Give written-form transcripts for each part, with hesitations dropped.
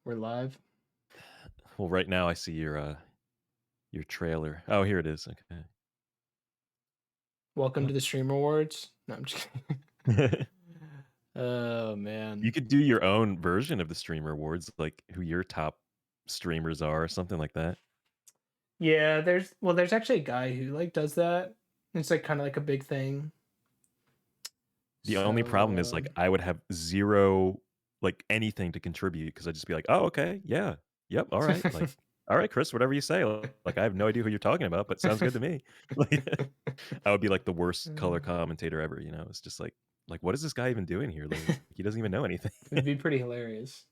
We're live. Well, right now I see your trailer. Oh, here it is. Okay. Welcome Uh, to the Stream Awards. No, I'm just kidding. Oh you man. could do your own version of the streamer awards, like who your top streamers are, or something like that. Yeah, there's actually a guy who like does that. It's like kind of like a big thing. The only So problem is like I would have zero like anything to contribute because I'd just be like, oh, okay, yeah, yep, all right, like, all right, Chris, whatever you say. Like I have no idea who you're talking about, but sounds good to me. Like I would be like the worst color commentator ever. It's just like what is this guy even doing here? Like he doesn't even know anything. it'd be pretty hilarious.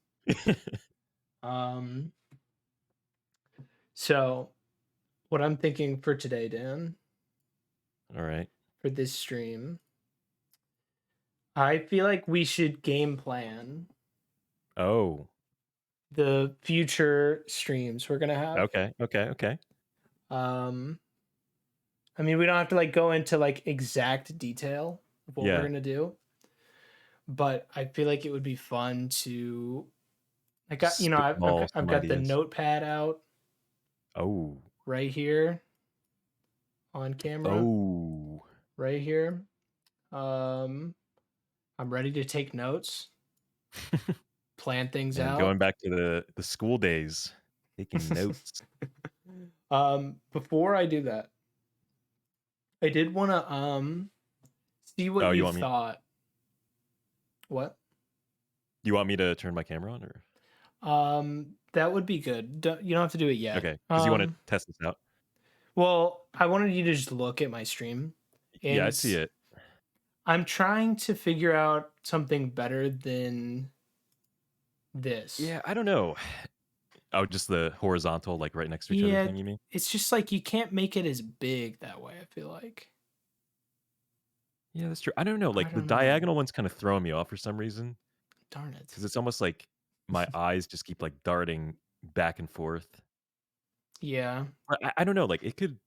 Um, so what I'm thinking for today, Dan, All right. for this stream, I feel like we should game plan Oh, the future streams we're gonna have. okay, okay, okay. Um, I mean, we don't have to like go into like exact detail of what we're Yeah, gonna do, but I feel like it would be fun to. I got spitball I've some got the ideas. notepad out Oh, right here on camera, oh, right here. Um, I'm ready to take notes, plan things and out. going back to the school days, taking notes. Before I do that, I did want to see what Oh, you thought. What? you want me to turn my camera on, or That would be good. You don't have to do it yet. okay? Because you want to test this out. Well, I wanted you to just look at my stream, Yeah, and I see it. I'm trying to figure out something better than this. Yeah, I don't know. Oh, just the horizontal, like right next to each other Yeah, thing. You mean? it's just like you can't make it as big that way, I feel like. Yeah, that's true. I don't know. I Like the don't know. diagonal one's kind of throwing me off for some reason Darn it. because it's almost like my eyes just keep like darting back and forth. Yeah, I don't know. Like it could.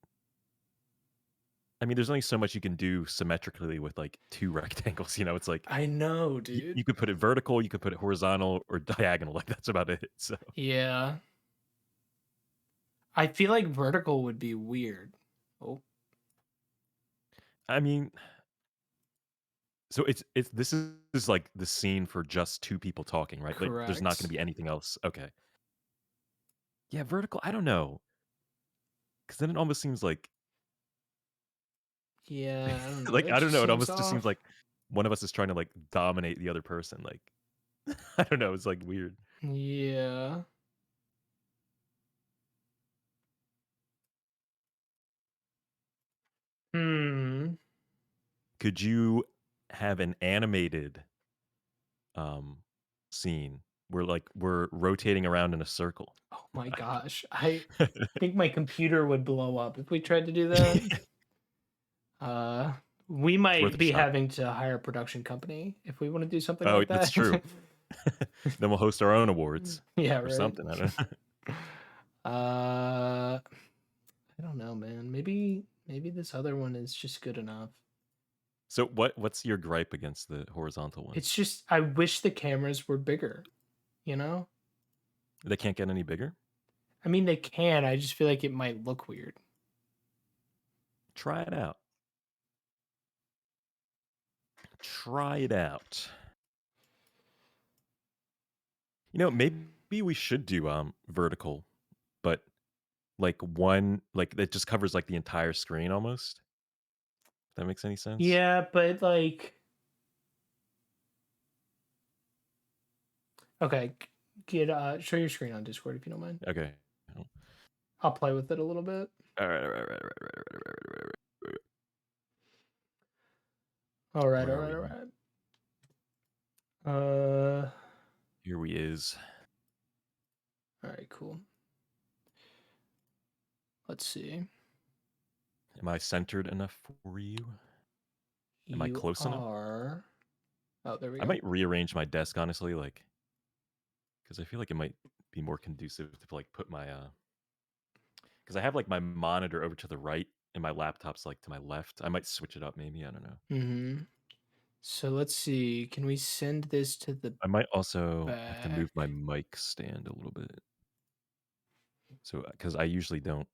I mean, there's only so much you can do symmetrically with like two rectangles. It's like I know, you dude. could put it vertical, you could put it horizontal or diagonal. Like that's about it. So Yeah. I feel like vertical would be weird. Oh, I mean, so it's this is like the scene for just two people talking, right? Like there's not going to correct. be anything else. Okay. Yeah, vertical. I don't know because then it almost seems like Yeah, I don't know. like That I don't just know. It seems almost just seems off. like one of us is trying to like dominate the other person. Like I don't know. It's like weird. Yeah. Hmm. Could you have an animated um scene where like we're rotating around in a circle? Oh my gosh. I think my computer would blow up if we tried to do that. Uh, we It's worth might a be shot. having to hire a production company if we want to do something Oh, like that's true. that. Then we'll host our own awards Yeah, or right. something. I don't know. I don't know, man. Maybe this other one is just good enough. So what's your gripe against the horizontal one? It's just I wish the cameras were bigger, you know? They can't get any bigger? I mean they can, I just feel like it might look weird. Try it out. Try it out. Maybe we should do vertical, but like one like it just covers like the entire screen almost. If that makes any sense? Yeah, but like okay, get show your screen on Discord if you don't mind. Okay. I'll play with it a little bit. All right, all right, all right, all right, all right, all right, all right, all right. All right, Where all are right, we? all right. Uh Here we is. all right, cool. Let's see. Am I centered enough for you? Am I You close enough? are. Oh, there we I go. might rearrange my desk honestly, like because I feel like it might be more conducive to like put my because I have like my monitor over to the right and my laptop's like to my left. I might switch it up maybe. I don't know. Mm-hmm. So let's see. Can we send this to the I might also have to back? move my mic stand a little bit. So, because I usually don't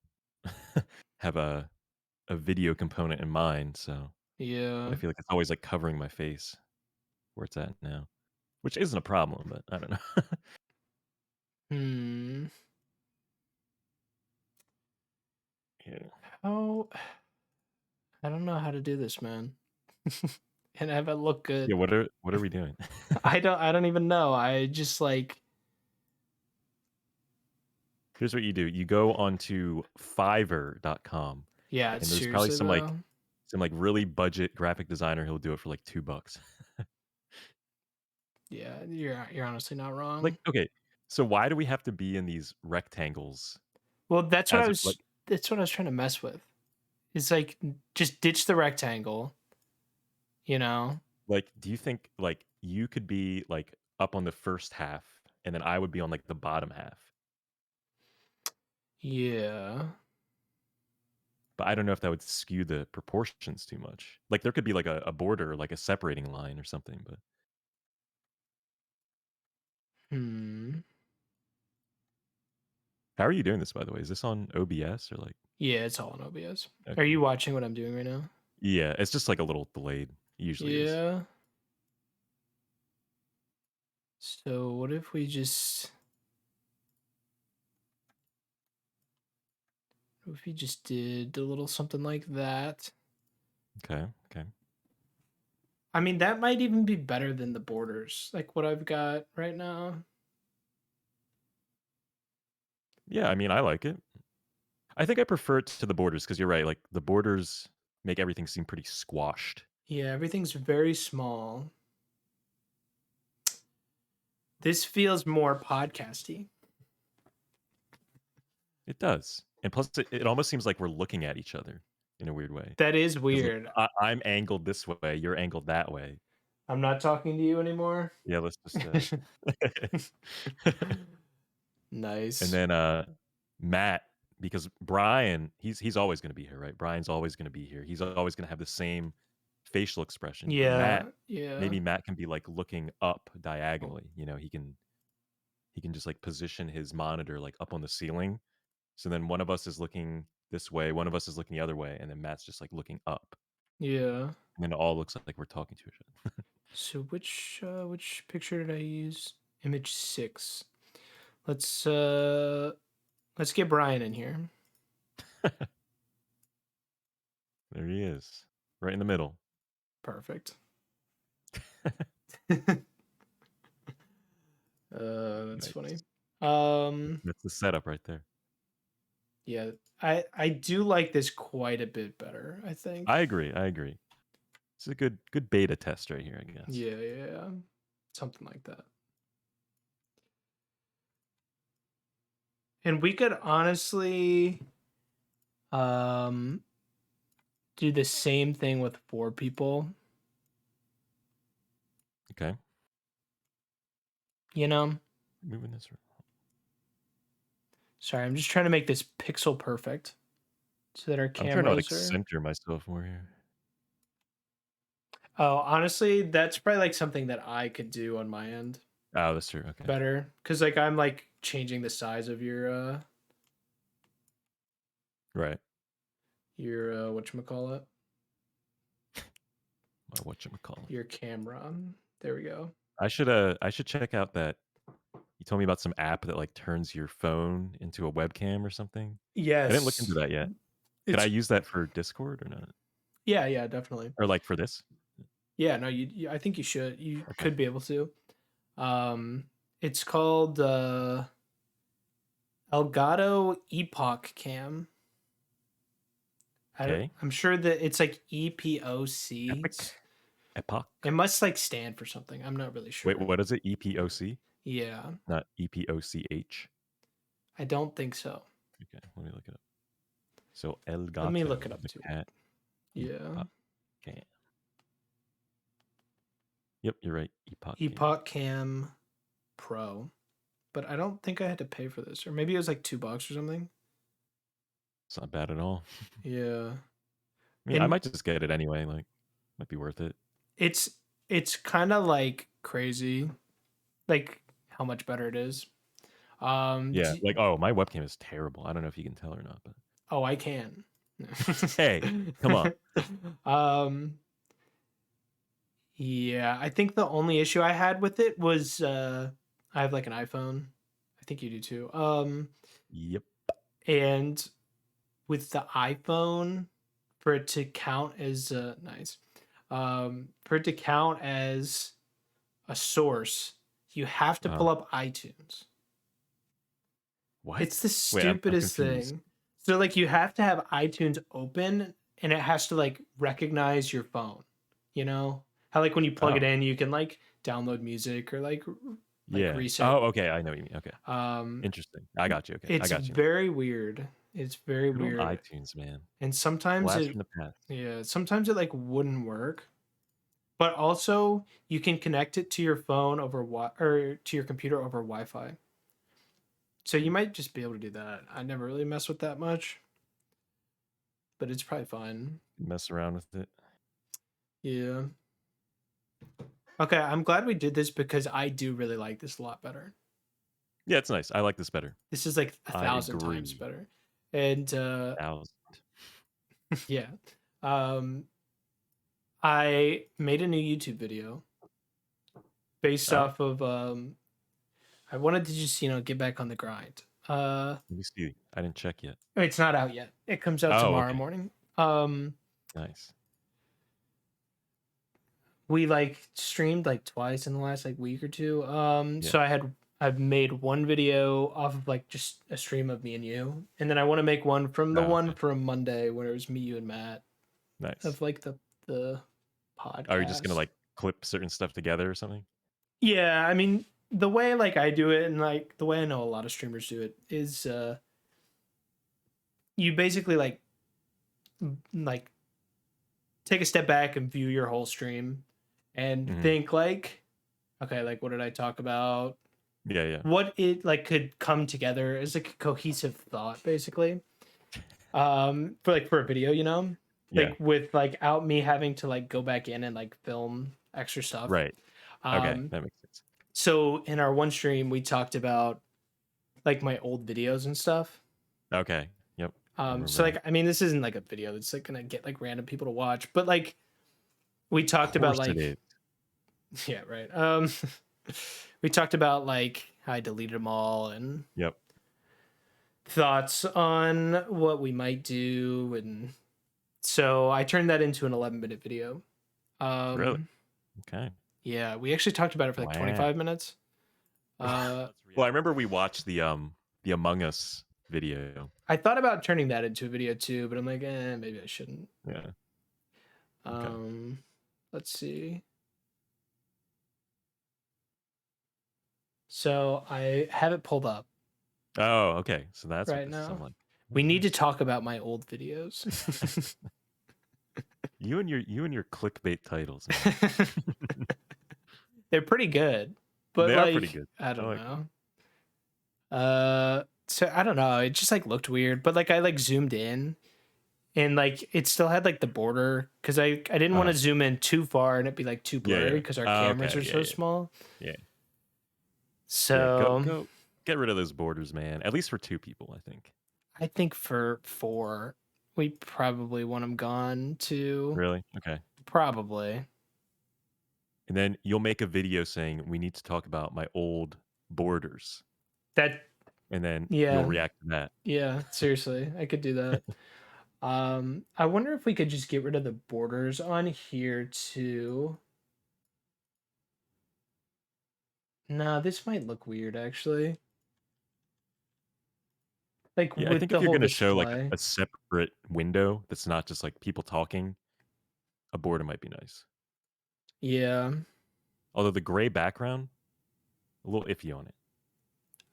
have a video component in mind, so but I Yeah. feel like it's always, like, covering my face where it's at now, which isn't a problem, but I don't know. Hmm. Yeah. How I don't know how to do this, man. And have it look Yeah, good. what are we doing? I don't even know. I just like Here's what you do, you go onto Fiverr.com, yeah, and there's probably seriously though. some, like, really budget graphic designer who'll do it for, like, $2. Yeah, you're honestly not Like, wrong. okay, so why do we have to be in these rectangles Well, that's what I as was like that's what I was trying to mess with. It's like just ditch the rectangle, you know? like, do you think, like, you could be, like, up on the first half, and then I would be on, like, the bottom half? Yeah. But I don't know if that would skew the proportions too much. Like, there could be, like, a border, like a separating line or something, but Hmm. how are you doing this, by the way? Is this on OBS or, like Yeah, it's all in OBS. Are okay. you watching what I'm doing right now? Yeah, it's just, like, a little delayed. It usually is. Yeah. So what if we just what if we just did a little something like that? Okay, okay. I mean, that might even be better than the borders, like what I've got right now. Yeah, I mean, I like it. I think I prefer it to the borders because 'cause you're right, like, the borders make everything seem pretty squashed. Yeah, everything's very small. This feels more podcasty. It does, and plus it almost seems like we're looking at each other in a weird way. That is 'Cause, like, weird. I'm angled this way, you're angled that way. I'm not talking to you anymore. Yeah, let's just, and Nice. then, Matt because Brian, he's always gonna be here, right? Brian's always gonna be here. He's always gonna have the same facial expression, but Matt Yeah, yeah, maybe Matt can be, like, looking up diagonally, he can just, like, position his monitor, like, up on the ceiling, so then one of us is looking this way, one of us is looking the other way, and then Matt's just, like, looking up, yeah. and then it all looks like we're talking to each other. So which picture did I use? Image 6. Let's let's get Brian in here. There he is, right in the middle. Perfect. That's funny. Nice. Um That's the setup right there. yeah, I do like this quite a bit better, I I think. agree, I agree. It's a good beta test right here, I guess. Yeah, yeah, yeah. Something like that. And we could honestly um do the same thing with 4 people, Okay, you know? moving this around. Sorry, I'm just trying to make this pixel perfect so that our I'm trying to, like, cameras are center myself more here. Oh, honestly, that's probably like something that I could do on my end Oh, that's true, okay. better cuz like I'm like changing the size of Right. your whatchamacallit, My whatchamacallit. your camera. There we go. I should check out that you told me about some app that, like, turns your phone into a webcam or something? I didn't look into Yes. that yet. Could I It's use that for Discord or not? yeah, yeah, definitely. Or, like, for this? Yeah, no, you I think you should. You Okay. could be able to. It's called Elgato Epoch Cam. Okay. I'm sure that it's like EPOC. Epic? Epoch? It must like stand for something. I'm not really Wait, sure. what is it? EPOC? Yeah, Not EPOCH? I don't think so. Okay, let me look it up. So, Let me look Elgato, it up the too. cat, Yeah. Epoch Cam. Yep, you're right, Epoch Cam. Epoch Cam Pro. But I don't think I had to pay for this. Or maybe it was like $2 or something. It's not bad at all. Yeah. I mean, I And might just get it anyway, like, might be worth it. it's it's kind of like crazy, like how much better it is. Yeah, like, oh, my webcam is terrible. I don't know if you can tell or not, but Oh, I can. hey, come on. um, yeah, I think the only issue I had with it was I have like an iPhone. I think you do too. Yep. And with the iPhone, for it to count as nice, for it to count as a source, you have to Uh-huh. pull up iTunes. It's What? the Wait, I'm stupidest confused. thing. So like you have to have iTunes open and it has to like recognize your phone. You know? How like when you plug it Oh, in you can like download music or like yeah. reset. Oh, okay, I know what you mean, okay. Um Interesting. I got you, okay, I it's got you now. very weird. It's very Good old weird. iTunes, man. And sometimes Blast it from the past. yeah, sometimes it like wouldn't work. But also you can connect it to your phone over or to your computer over Wi-Fi. So you might just be able to do that. I never really mess with that much, but it's probably fine. Mess around with it. Yeah. Okay, I'm glad we did this because I do really like this a lot better. Yeah, it's nice. I like this better. This is like a I thousand times agree. better. And 1,000. yeah. Um I made a new YouTube video based Oh, off of I wanted to just, get back on the grind. let me see. I didn't check yet. It's not out yet. It comes out Oh, tomorrow okay. morning. Um Nice. we like streamed like twice in the last like week or two. Yeah. So I've made one video off of like just a stream of me and you, and then I want to make one from the Oh, one okay. from Monday where it was me, you, and Matt Nice. of like the Are you just gonna, podcast. like, clip certain stuff together or something? Yeah, I mean the way like I do it and like the way I know a lot of streamers do it is you basically like take a step back and view your whole stream and Mhm. think like, okay, like what did I talk about? Yeah, yeah. What it like could come together as like a cohesive thought basically for a video, Yeah. like without me having to like go back in and like film extra stuff. Right. Okay, um that makes sense. so in our one stream we talked about like my old videos and stuff. Okay. Yep. I remember So that. like I mean this isn't like a video that's like gonna get like random people to watch, but like we Of talked about course it like is. yeah, right. We talked about like how I deleted them all and Yep. thoughts on what we might do, and so I turned that into an 11-minute video. Really? um Okay. yeah, we actually talked about it for like Wow. 25 minutes. uh Well, I remember we watched the Among Us video. I thought about turning that into a video too, but I'm like, maybe I shouldn't. Yeah. Okay. um let's see. So I have it pulled up Oh, okay. So that's what right this is. I'm now. like, We "Oh, need to nice." talk about my old videos. You and your clickbait titles, man. They're pretty good, but They are pretty like good. I I don't like them. know. So I don't know. It just like looked weird, but like I like zoomed in and like it still had like the border because I didn't want Uh-huh. to zoom in too far and it'd be like too Yeah, blurry yeah. because our Oh, cameras okay. are Yeah, so yeah. small. Yeah. Yeah, go So go get rid of those borders, man. At least for 2 people, I think. I think for 4, we probably want them gone too. Really? Okay. Probably. And then you'll make a video saying, "We need to talk about my old borders." That And then you'll yeah, react to that. yeah. Seriously, I could do that. I wonder if we could just get rid of the borders on here too. Nah, this might look weird actually. Like Yeah, I with think the if you're whole gonna show, like, display. a separate window that's not just, like, people talking, a border might be nice. Yeah. Although the gray background, a little iffy on it.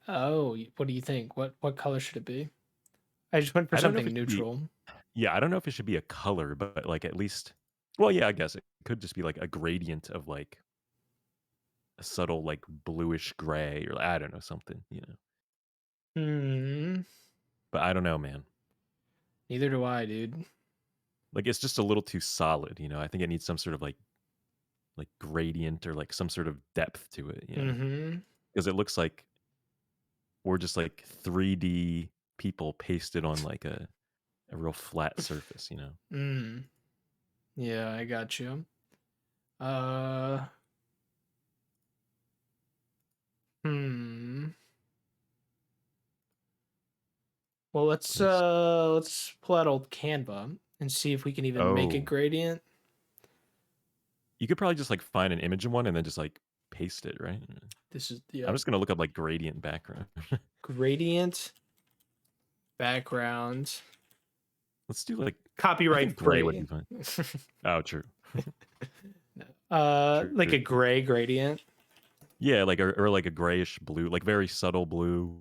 Oh, what do you think? What color should it be? I just went for I don't know if something it should be neutral. yeah, I don't know if it should be a color, but, like, at least well, yeah, I guess it could just be, like, a gradient of, like, a subtle, like, bluish gray or I don't know, something, you know? Hmm. But I don't know, man. Neither do I, dude. Like, it's just a little too solid, you know? I think it needs some sort of, like, like gradient or like some sort of depth to it, Mm-hmm. because it looks like we're just like 3D people pasted on like a real flat surface. Mm. Yeah, I got you. Uh, hmm. Well, let's Let me s- let's pull out old Canva and see if we can even make a Oh, gradient. you could probably just like find an image in one and then just like paste it, right? This is I'm yep. just gonna look up like gradient background. Gradient background Let's do like I copyright think gray would free. be fine. Oh, true, No. true, Like true. a gray gradient. Yeah, like or like a grayish blue, like very subtle blue.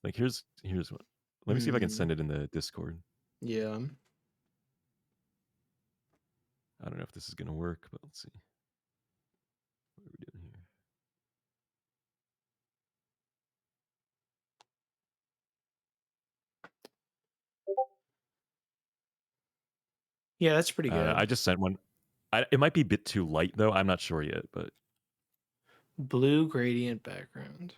Like here's what. Let me see if I can Hmm. send it in the Discord. Yeah. I don't know if this is gonna work, but let's see. What are we doing here? Yeah, that's pretty I good. just sent one. It might be a bit too light though. I'm not sure yet, but Blue gradient background.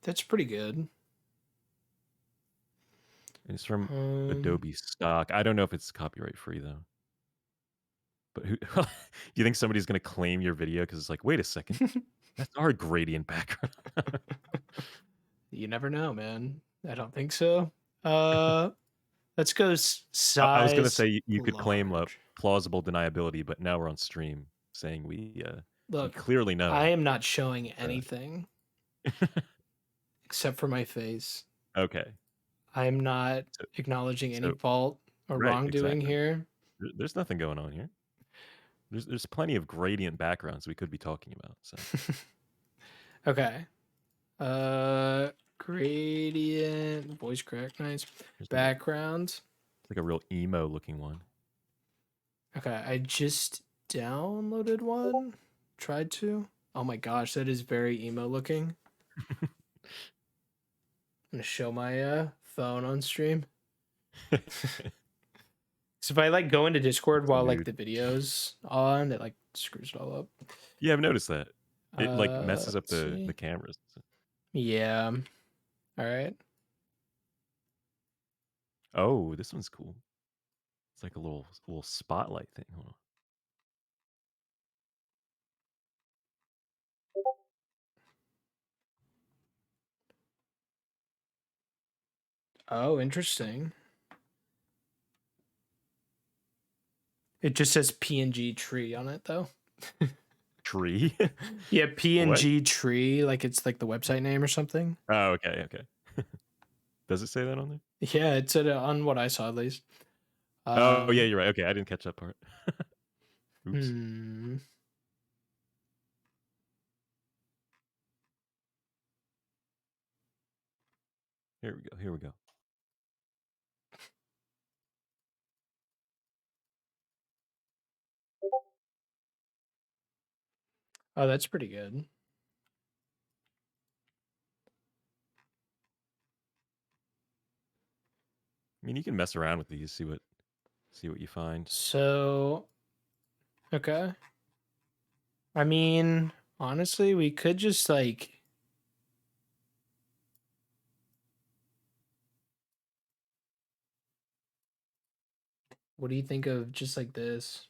That's pretty good. it's from Um, Adobe stock. I don't know if it's copyright free though. But who do you think somebody's gonna claim your video because it's like, wait a second, that's our gradient background. you never know, man. I don't think so. Let's go I was gonna size say you could claim a large. plausible deniability, but now we're on stream saying we Look, clearly I know. am not showing Uh, anything except for my face. okay, I am not so, acknowledging any so fault or right, wrongdoing exactly. here. There's nothing going on here. There's plenty of gradient backgrounds we could be talking about. So Okay. Uh, gradient, voice crack, nice. there's Background. like a real emo looking one. Okay, I just downloaded one. Tried to. Oh my gosh, that is very emo looking. I'm gonna show my phone on stream. So if I like go into Discord It's a while like mood. the video's on, it like screws it all up. Yeah, I've noticed that. It like messes up Let's the see. cameras. Yeah. All right. Oh, this one's cool. It's like a little spotlight thing. Hold on. Oh, interesting. It just says PNG tree on it though. Tree? Yeah, What? PNG tree, like it's like the website name or something. Oh, okay, okay. Does it say that on there? Yeah, it said it on what I saw at least. Oh, yeah, Um, you're right. Okay, I didn't catch that part. Oops. hmm. Here we go. Here we go. Oh, that's pretty good. I mean, you can mess around with these, see what you find. So, okay. I mean, honestly, we could just like what do you think of just like this?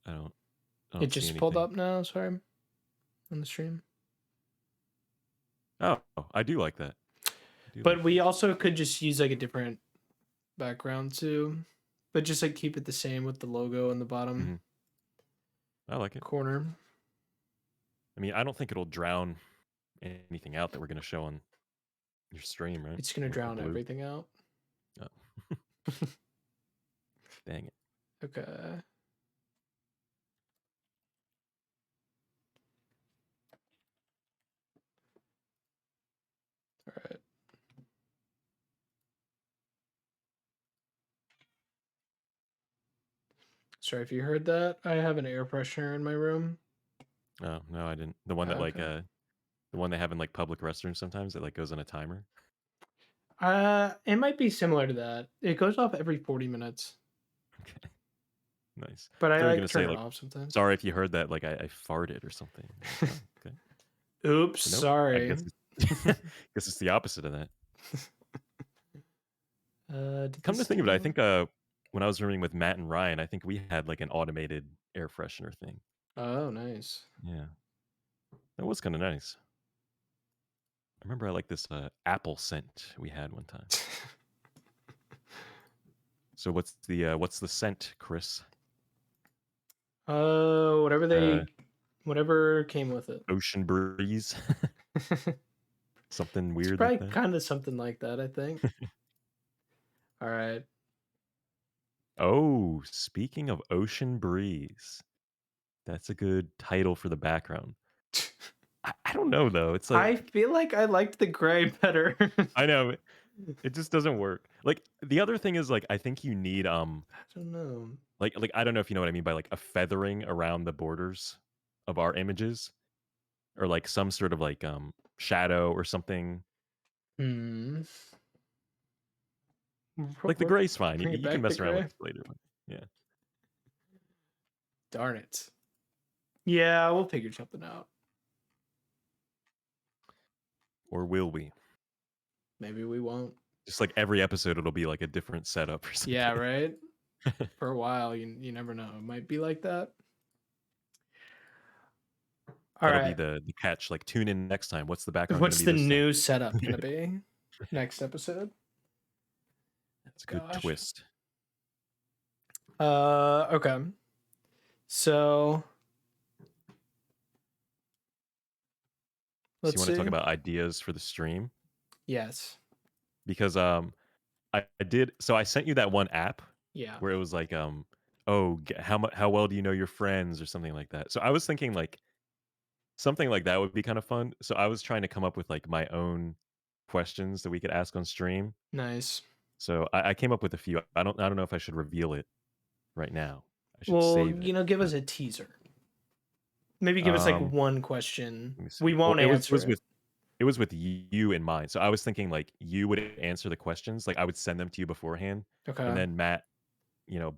I don't I It don't see just pulled anything. up now, sorry, on the stream. Oh, I do like that. I do But like we that. also could just use like a different background too. But just like keep it the same with the logo in the bottom Hmm. I like it. corner. I mean, I don't think it'll drown anything out that we're gonna show on your stream, right? It's gonna With the drown blue. everything out. Oh, dang it. Okay. All right. Sorry if you heard that. I have an air freshener in my room. Oh, no, I didn't. The one that like Okay. the one they have in like public restrooms sometimes that like goes on a timer. It might be similar to that. It goes off every 40 minutes. Okay. Nice. But I I thought you were like gonna say turn it like, off sometimes. sorry if you heard that, like I farted or something. Like, oh, okay. Oops, But nope. I guess sorry. guess it's the opposite of that. Did Come to this think of it, I do? think when I was rooming with Matt and Ryan, I think we had like an automated air freshener thing. Oh, nice. Yeah. That was kind of nice. I remember I like this apple scent we had one time. So what's the scent, Chris? Whatever Uh whatever came with it. Ocean breeze? Something It's weird like probably that? kind of something like that, I think. All right. Oh, speaking of ocean breeze, that's a good title for the background. I don't know though. It's I like feel like I liked the gray better. I know it just doesn't work. Like the other thing is like I think you need I don't know. like I don't know if you know what I mean by like a feathering around the borders of our images or like some sort of like shadow or something. Hmm. Like the gray's fine. Bring it You can back to mess around with gray. this later. But yeah. Darn it. Yeah, we'll figure something out. Or will we? Maybe we won't. Just like every episode it'll be like a different setup or Yeah, something. right? For a while, you never know. It might be like that. All That'll be right. the catch. Like tune in next time. What's the background gonna What's be the this time? new setup gonna be? Next episode? It's a good Gosh. twist. Okay. So So you let's want to talk see. about ideas for the stream? Yes. Because I did so I sent you that one app Yeah. where it was like oh how well do you know your friends or something like that. So I was thinking like something like that would be kind of fun. So I was trying to come up with like my own questions that we could ask on stream. Nice. So I came up with a few. I don't know if I should reveal it right now. I should Well, save it. give But, us a teaser. Maybe give us like um one question. let me We see. Well, won't answer it. it was with you in mind. So I was thinking like you would answer the questions. Like I would send them to you beforehand, and Okay. then Matt,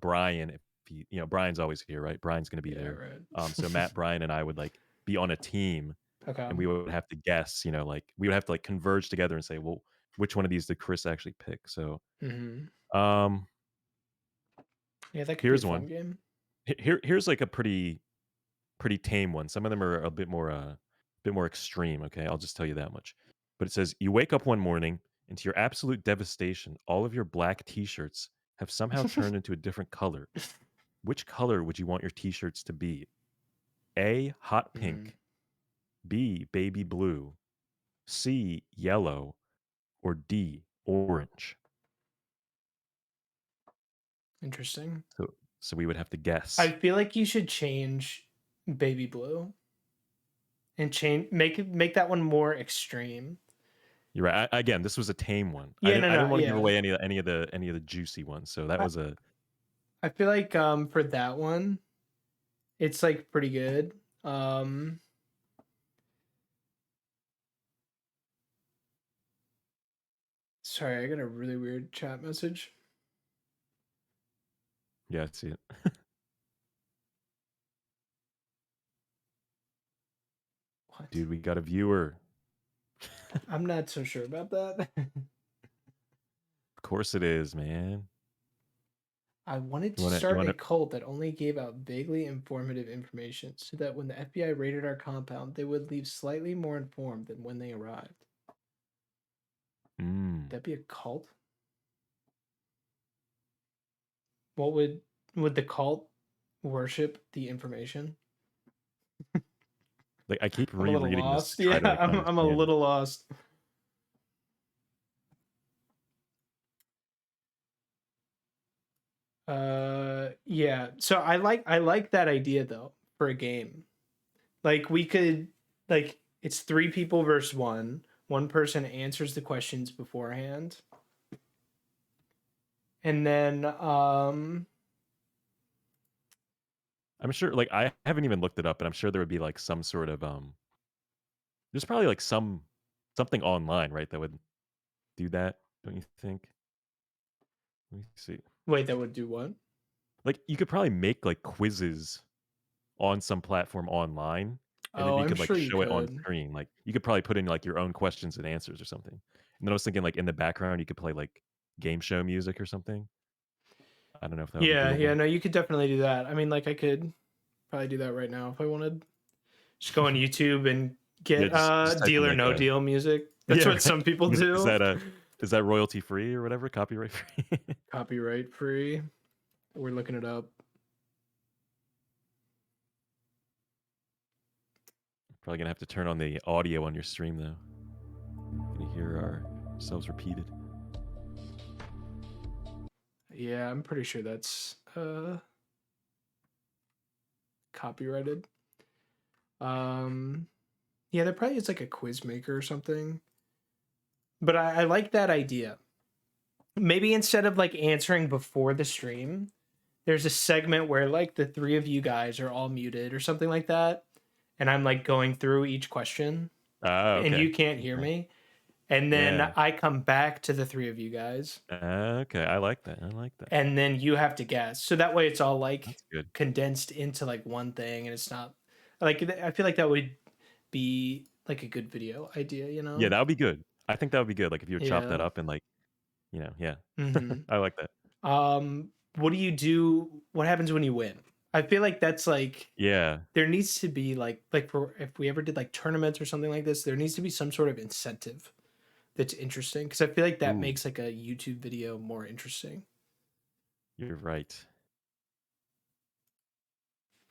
Brian, if he, Brian's always here, right? Brian's going to be Yeah, there. So right. Matt, Brian, and I would like be on a team, Okay. and we would have to guess. Like we would have to like converge together and say, well, which one of these did Chris actually pick? So Hmm. um, Yeah, that could be a here's fun one. game. Here's like a pretty tame one. Some of them are a bit more extreme, okay? I'll just tell you that much. But it says you wake up one morning and to your absolute devastation, all of your black t-shirts have somehow turned into a different color. Which color would you want your t-shirts to be? A, hot Hmm. pink, B, baby blue, C, yellow, or D, orange? Interesting. So we would have to I guess. feel like you should change baby blue and change make that one more extreme. You're right. Again, this was a tame one. Yeah, no, I no, didn't want to give yeah. away any of the juicy ones. So that I, was a I feel like for that one, it's like pretty good. Um Sorry, I got a really weird chat message. yeah, I see it. What? Dude, we got a viewer. I'm not so sure about that. Of course it is, man. I wanted to You start a wanna cult that only gave out vaguely informative information so that when the FBI raided our compound, they would leave slightly more informed than when they arrived. mm. That'd be a cult? What would the cult worship the information? Like I keep I'm a little rereading this to lost. try Yeah, to like I'm a understand it. little lost. Yeah. So I like that idea though for a game. Like we could like it's three people versus one. One person answers the questions beforehand. And then I'm sure like I haven't even looked it up, but I'm sure there would be like some sort of there's probably like something online, right, that would do that, don't you think? Let me see. wait, that would do what? Like, you could probably make, like, quizzes on some platform online, and then Oh, you I'm could, like, sure you show it on could. screen, like, you could probably put in, like, your own questions and answers or something. And then I was thinking, like, in the background, you could play, like, game show music or something. I don't know if that would be Yeah, yeah, doable. no, you could definitely do that. I mean, like, I could probably do that right now if I wanted. Just go on YouTube and Yeah, get just type in, Deal or like, No a Deal music. That's yeah, what right. some people Is do. that, is that royalty free or whatever? Copyright free? Copyright free. We're looking it up. Probably gonna have to turn on the audio on your stream, though. Gonna hear ourselves repeated. Yeah, I'm pretty sure that's copyrighted. Um yeah, there probably is like a quiz maker or something. But I like that idea. Maybe instead of like answering before the stream, there's a segment where like the three of you guys are all muted or something like that. And I'm like going through each question Ah, and okay. you can't hear Okay. me. And then Yeah. I come back to the three of you guys Okay, I like that, I like that. and then you have to guess. So that way it's all like That's good. condensed into like one thing and it's not like I feel like that would be like a good video idea, you Yeah, know? that would be good. I think that would be good, like, if you would chop Yeah. that up and, like, yeah. Mhm. I like that. What do you do? What happens when you win? I feel like that's like Yeah. there needs to be like for if we ever did like tournaments or something like this, there needs to be some sort of incentive that's interesting because I feel like that Ooh, makes like a YouTube video more interesting. you're right.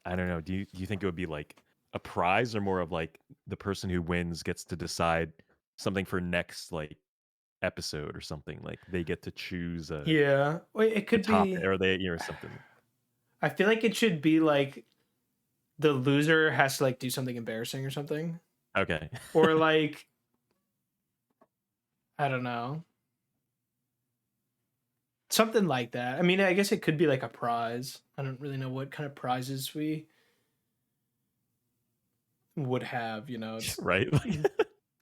I don't know, do you think it would be, like, a prize or more of, like, the person who wins gets to decide something for next, like, episode or something, like, they get to choose Yeah, well, it a could topic be. or they something. I feel like it should be like the loser has to like do something embarrassing or something, Okay. or like I don't know, something like that. I mean, I guess it could be like a prize. I don't really know what kind of prizes we would have. You know, it's Right? Like,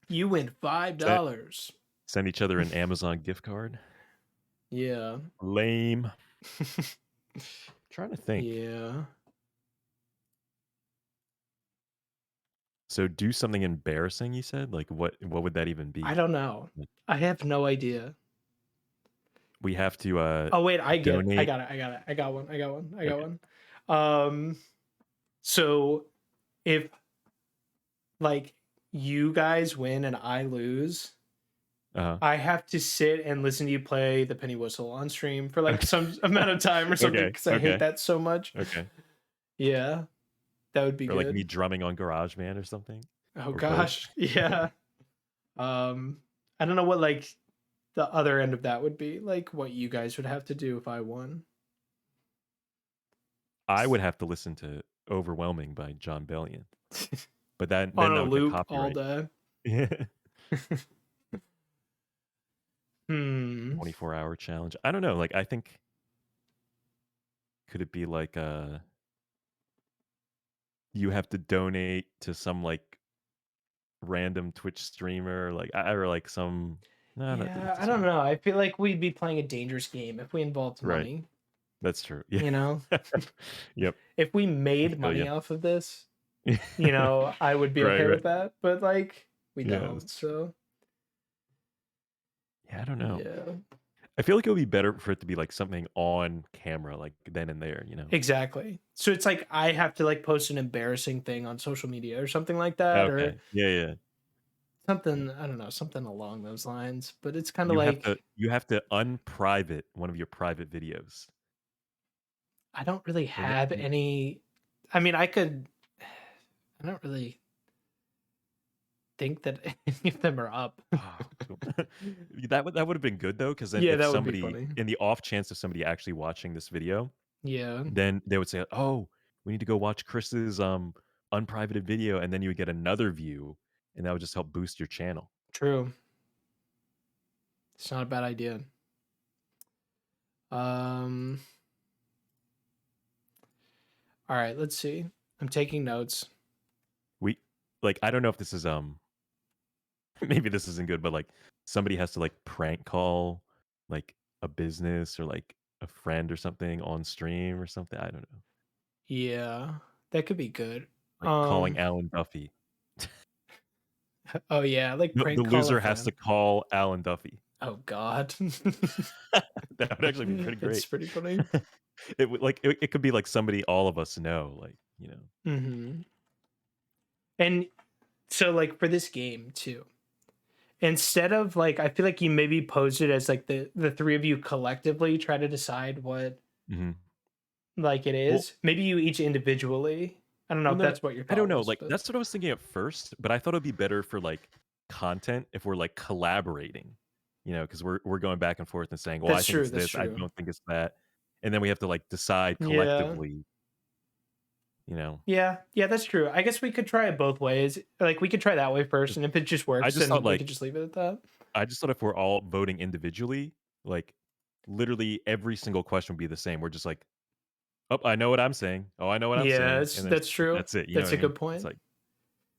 you win se $5. send each other an Amazon gift card. Yeah. Lame. Trying to think. Yeah. So do something embarrassing, you said? Like, what would that even I be? don't know. Like, I have no idea. we have to, Oh wait, I get it. I donate. got it. I got it. I got one. I got one. I got Okay. one. Um so if like you guys win and I lose, Uh-huh. I have to sit and listen to you play the penny whistle on stream for like Okay. some amount of time or something Okay, because I hate okay, that so much. okay. Yeah, that would be Or, like, me good. drumming on GarageBand or something? Oh Or both? gosh. Yeah. Um I don't know what like the other end of that would be, like what you guys would have to do if I won. I would have to listen to "Overwhelming" by John Bellion, but that On then a that would get loop all copyright. day. Yeah. Hmm. 24-hour challenge. I don't know, like, I think could it be like, you have to donate to some, like, random Twitch streamer, like, or, like, some no, that Yeah, I doesn't don't work. know. I feel like we'd be playing a dangerous game if we involved Right. money, That's true. Yeah. you know? Yep. If we I made feel money you. off of this, you know, I would be Right, okay right. with that, but like we Yeah, that's don't. true. So, Yeah, I don't know. yeah. I feel like it would be better for it to be, like, something on camera, like, then and there, you know? Exactly. So it's like I have to like post an embarrassing thing on social media or something like that or Okay. Yeah, yeah. something, I don't know, something along those lines, but it's kind of You have like to unprivate one of your private videos. I don't really And th have and any. I mean, I could. I don't really think that any of them are up. oh, that would have been good though, because then Yeah, if that would be somebody funny. in the off chance of somebody actually watching this video, Yeah, then they would say, "Oh, we need to go watch Chris's, unprivated video," and then you would get another view, and that would just help boost your channel. true. It's not a bad idea. Um, all right, let's see. I'm taking notes. We like, I don't know if this is, maybe this isn't good, but, like, somebody has to, like, prank call, like, a business or, like, a friend or something on stream or something. I don't know. Yeah, that could be good. Like calling Um, Alan Duffy. oh yeah, like The prank call a loser has to friend. call Alan Duffy. Oh God, That would actually be pretty it's great. pretty funny. It would like it could be like somebody all of us know, like, Hmm. And so, like for this game too, instead of like, I feel like you maybe posed it as like the three of you collectively try to decide what Mhm. like it Well is. Maybe you each individually. I don't know well, if no, that's what your I don't thought know, was, like, but that's what I was thinking at first, but I thought it'd be better for, like, content if we're, like, collaborating, because we're going back and forth and saying, "Well, I that's think true. it's That's this, I true. don't think it's that," and then we have to, like, decide Yeah. collectively, you know? Yeah, yeah, that's true. I guess we could try it both ways. Like we could try that way first, 'Cause and if it just I works, just thought, then we like could just leave it at that. I just thought if we're all voting individually, like, literally every single question would be the same. We're just like, "Oh, I know what I'm saying. Oh, I know what I'm Yeah, saying," it's, and then that's true. that's it, you know That's what I a mean? good It's point. like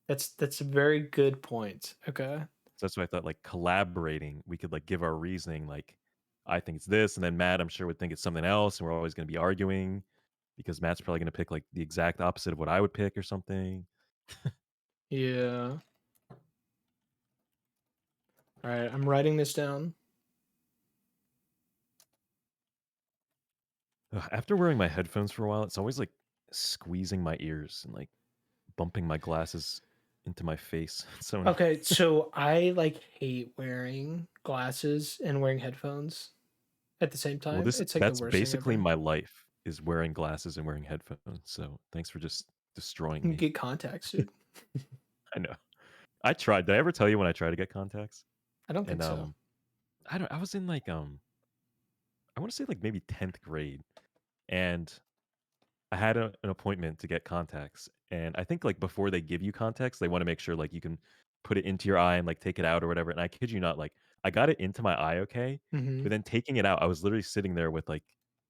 That's a very good point. Okay. so that's why I thought, like, collaborating, we could, like, give our reasoning, like, "I think it's this," and then Matt, I'm sure, would think it's something else, and we're always gonna be arguing because Matt's probably gonna pick, like, the exact opposite of what I would pick or something. Yeah. All right, I'm writing this down. Ugh, after wearing my headphones for a while, it's always, like, squeezing my ears and, like, bumping my glasses into my face. It's so annoying. Okay, so I like hate wearing glasses and wearing headphones at the same Well, time. this It's like the that's worst thing basically ever. my life is wearing glasses and wearing headphones, so thanks for just destroying You me. get contacts, dude. I know. I tried. Did I ever tell you when I tried to get contacts? I don't And, think so. I was in, like, I wanna say, like, maybe 10th grade, and I had an appointment to get contacts, and I think, like, before they give you contacts, they wanna make sure, like, you can put it into your eye and, like, take it out or whatever, and I kid you not, like, I got it into my eye okay, Hmm. but then taking it out, I was literally sitting there with, like,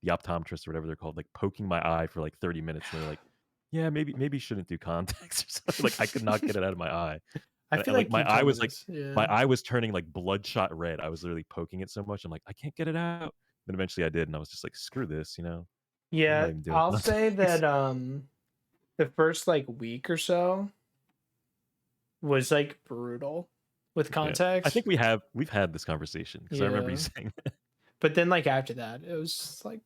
the optometrist or whatever they're called, like, poking my eye for, like, 30 minutes, and they're like, "Yeah, maybe you shouldn't do contacts," or something, like, I could not get it out of my eye. I And feel and, like, like my you've eye told me was, this. my Yeah. eye was turning, like, bloodshot red. I was literally poking it so much, I'm like, "I can't get it out." Then eventually I did, and I was just like, "Screw this," you know? I'm not Yeah, even doing I'll say contacts. that the first like week or so was like brutal with Yeah. I contacts. think we've had this conversation because I remember you Yeah. saying But then like after that, it was like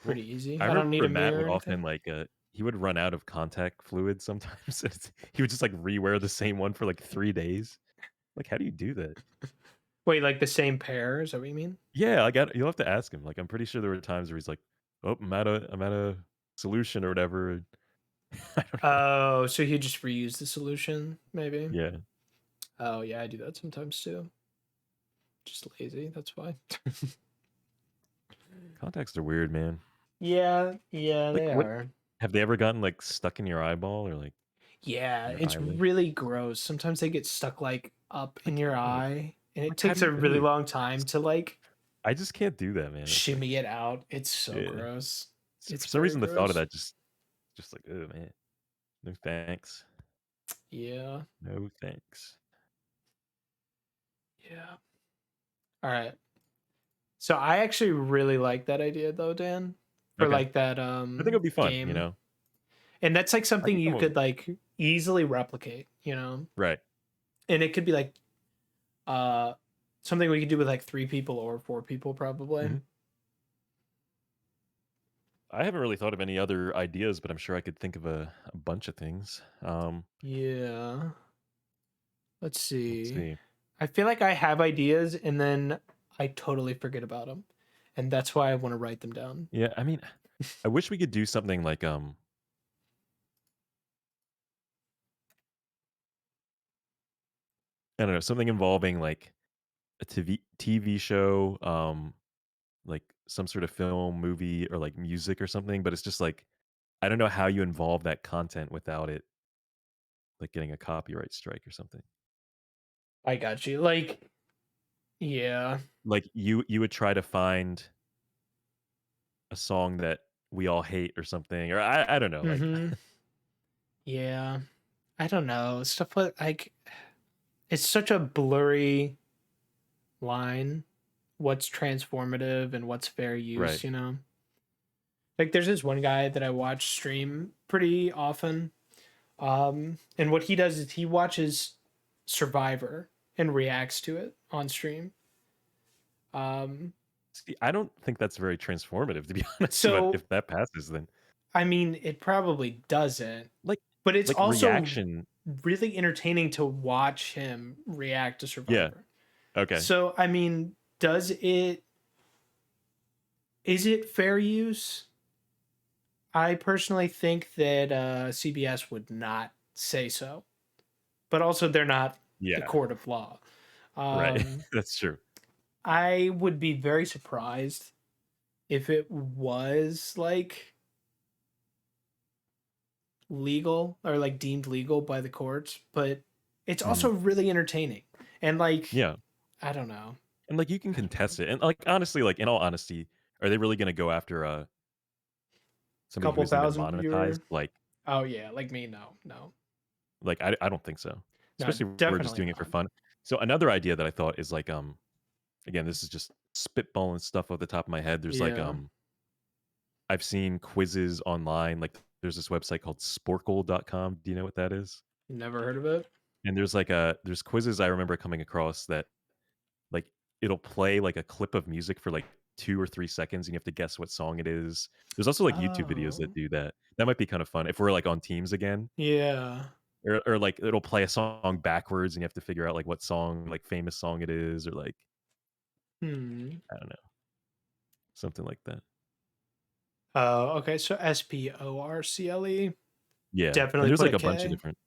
well, pretty easy. I I don't need remember a Matt mirror would or often, anything. like, he would run out of contact fluid sometimes, and he would just, like, rewear the same one for, like, 3 days. Like, how do you do that? Wait, like the same pair? Is that what you mean? Yeah, you'll have to ask him. Like, I'm pretty sure there were times where he's like, "Oh, I'm at a solution," or whatever. I don't know. Oh, so you just reuse the solution, maybe? Yeah. Oh yeah, I do that sometimes too. Just lazy, that's why. Contacts are weird, man. Yeah, yeah, Like, they what are. have they ever gotten, like, stuck in your eyeball or, like, Yeah, in your it's eyelid? really gross. Sometimes they get stuck like up in Like, your ew. eye, and it Like, how takes do you a really ew. long time to like I just can't do that, man. It's like shimmy it out. It's so yeah. gross. For It's some very reason, the thought of gross. that just like, "Oh, man. No thanks. Yeah. No thanks." Yeah. All right. So I actually really like that idea though, Dan, for Okay. like that I think it'll be fun, you game. know? And that's like I something can you come up could like easily replicate, you know? right. And it could be like uh something we could do with like 3 people or 4 people probably. Mhm. I haven't really thought of any other ideas, but I'm sure I could think of a bunch of things. Yeah. Let's Let's see. see. I feel like I have ideas and then I totally forget about them. And that's why I want to write them down. Yeah, I mean, I wish we could do something like, I don't know, something involving, like, a TV show, like, some sort of film, movie, or, like, music or something, but it's just, like, I don't know how you involve that content without it, like, getting a copyright strike or something. I got you. Like, yeah. Like, you would try to find a song that we all hate or something, or I don't know, like Mm-hmm. Yeah. I don't know. Stuff like it's such a blurry line. what's transformative and what's fair Right. use, you know? Like there's this one guy that I watch stream pretty often. And what he does is he watches Survivor and reacts to it on stream. Um, See, I don't think that's very transformative, to be honest, but so if that passes, then I mean, it probably doesn't, like but it's like also reaction. really entertaining to watch him react to Yeah. Survivor. Okay. So, I mean, is it fair use? I personally think that CBS would not say so, but also they're not the Yeah. court of law. Right. Um, That's true. I would be very surprised if it was like legal or like deemed legal by the courts, but it's Mhm. also really entertaining. And like, Yeah. I don't know. And, like, you can I don't know. contest it, and, like, honestly, like, in all honesty, are they really gonna go after, somebody who Couple isn't even thousand monetized? viewer. Oh yeah, like me, no, no, I don't think so, no, especially if we're just definitely doing it for not. fun. So another idea that I thought is, like, again, this is just spitballing stuff off the top of my head. There's, like, Yeah, I've seen quizzes online, like, there's this website called Sporkle.com. Do you know what that is? never heard of it. And there's quizzes I remember coming across that, like, it'll play, like, a clip of music for, like, 2 or 3 seconds, and you have to guess what song it is. There's also, like, YouTube videos that Oh, do that. That might be kinda fun if we're, like, on teams again, yeah. like, it'll play a song backwards, and you have to figure out, like, what song, like, famous song it is, or, like, Hmm. I don't know, something like that. Oh, okay. So SPORCLE. Yeah, and Definitely there's, put like, a a bunch of K. different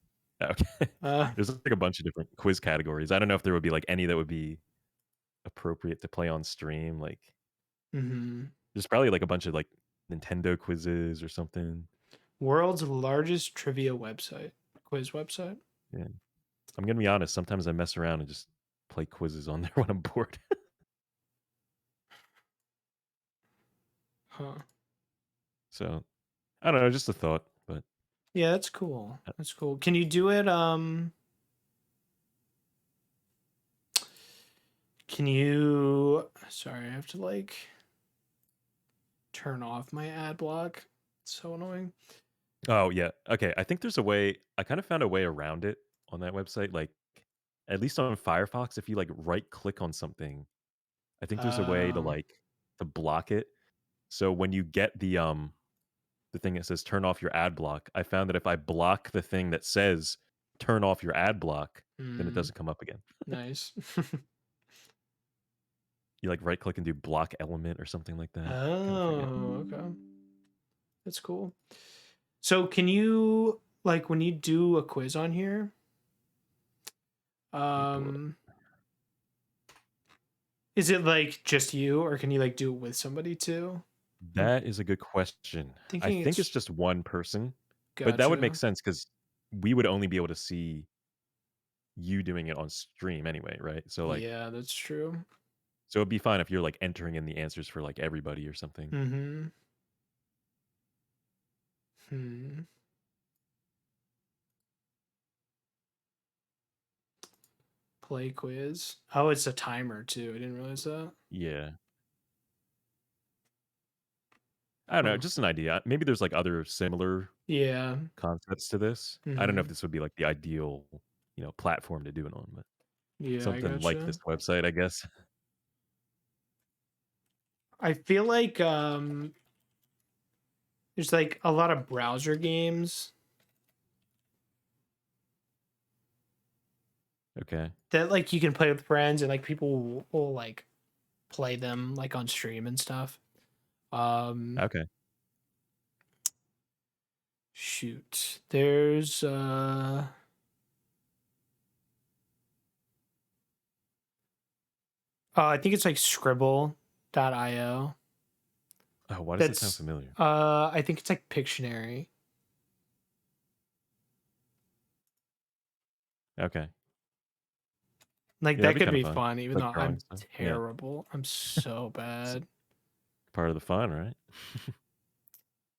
okay. Uh, There's, like, a bunch of different quiz categories. I don't know if there would be, like, any that would be appropriate to play on stream, like, hmm. there's probably, like, a bunch of, like, Nintendo quizzes or something. World's largest trivia website, quiz website. Yeah. I'm gonna be honest, sometimes I mess around and just play quizzes on there when I'm bored. Huh. So, I don't know, just a thought, but, Yeah, that's cool. uh That's cool. Can you do it? Can you? Sorry, I have to like turn off my ad block. It's so annoying. oh, yeah, okay, I think there's a way I kinda found a way around it on that website, like, at least on Firefox, if you, like, right click on something, I think there's a way to, Um. like to block it. So when you get the thing that says turn off your ad block, I found that if I block the thing that says turn off your ad block, then it Hmm, doesn't come up again. nice. You, like, right click and do block element or something like that. Kinda forget. Oh, okay. That's cool. So can you like when you do a quiz on here? Let me pull it up. Um, is it like just you, or can you like do it with somebody too? I'm That is a good question. I thinking think it's it's just one person, but that would make gotcha. sense because we would only be able to see you doing it on stream anyway, right? So, like Yeah, that's true. so it'd be fine if you're, like, entering in the answers for, like, everybody or something. Mm-hmm. Hmm. Play quiz. Oh, it's a timer too. I didn't realize that. Yeah. I don't know, Huh. just an idea. Maybe there's, like, other similar Yeah. concepts to this. I don't know if Mm-hmm. this would be, like, the ideal, platform to do it on, but Yeah, I something like this gotcha. website, I guess. I feel like there's like a lot of browser games Okay. that like you can play with friends and like people will like play them like on stream and stuff. Um Okay. shoot. There's I think it's like scribble.io. Oh, why does it sound That's familiar? I think it's like Pictionary. Okay. Like Yeah, that'd that be could kinda be fun. fun even Like though drawing I'm stuff. Yeah. terrible. I'm so It's bad. part of the fun, right?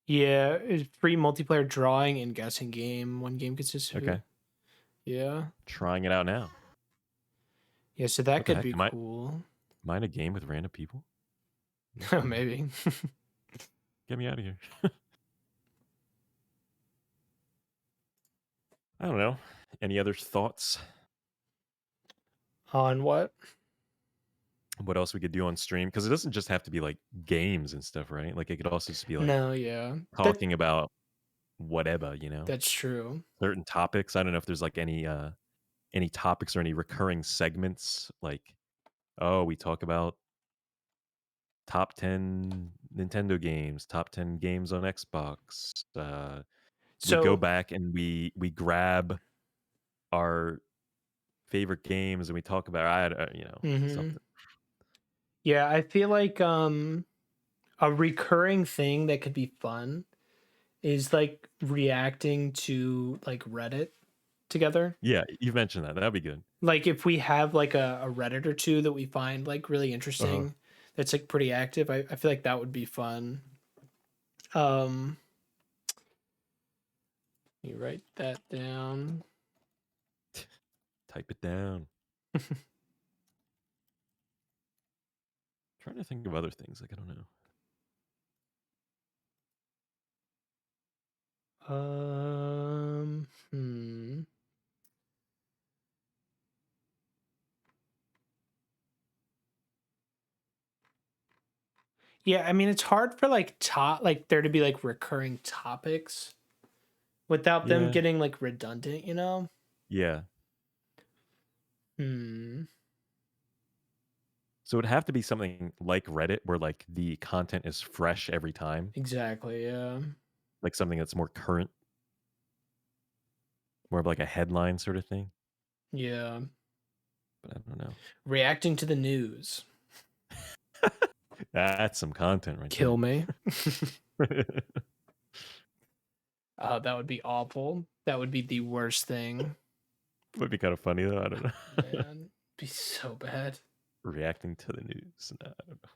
Yeah, it's free multiplayer drawing and guessing game. One game consists of Okay. yeah. Trying it out now. Yeah, so that What the could heck? be cool. Mind a game with random people? Okay. Maybe. Get me out of here. I don't know. Any other thoughts? On what? What else we could do on stream? Because it doesn't just have to be like games and stuff, right? Like it could also just be like No, yeah. talking about whatever, you know, That's true. certain topics. I don't know if there's like any topics or any recurring segments. Like, oh, we talk about top 10 Nintendo games, top 10 games on Xbox. We go So, back and we grab our favorite games and we talk about mhm. something. Yeah, I feel like a recurring thing that could be fun is like reacting to like Reddit together. Yeah, you've mentioned that. That'd be good. Like if we have like a Reddit or two that we find like really Uh-huh. interesting, that's like pretty active. I feel like that would be fun. Um, you write that down. Type it down. Trying to think of other things. Like I don't know. Hmm. Yeah, I mean it's hard for like like there to be like recurring topics without them Yeah. getting like redundant, you know? Yeah. Hmm. So it'd have to be something like Reddit where like the content is fresh every time. Exactly, yeah. Like something that's more current, more of like a headline sort of thing. Yeah. But I don't know. Reacting to the news. That's some content right Kill there. me. Oh, that would be awful. That would be the worst thing. Would be kind of funny though. I don't know. Man, be so bad. Reacting to the news. Nah, I don't know.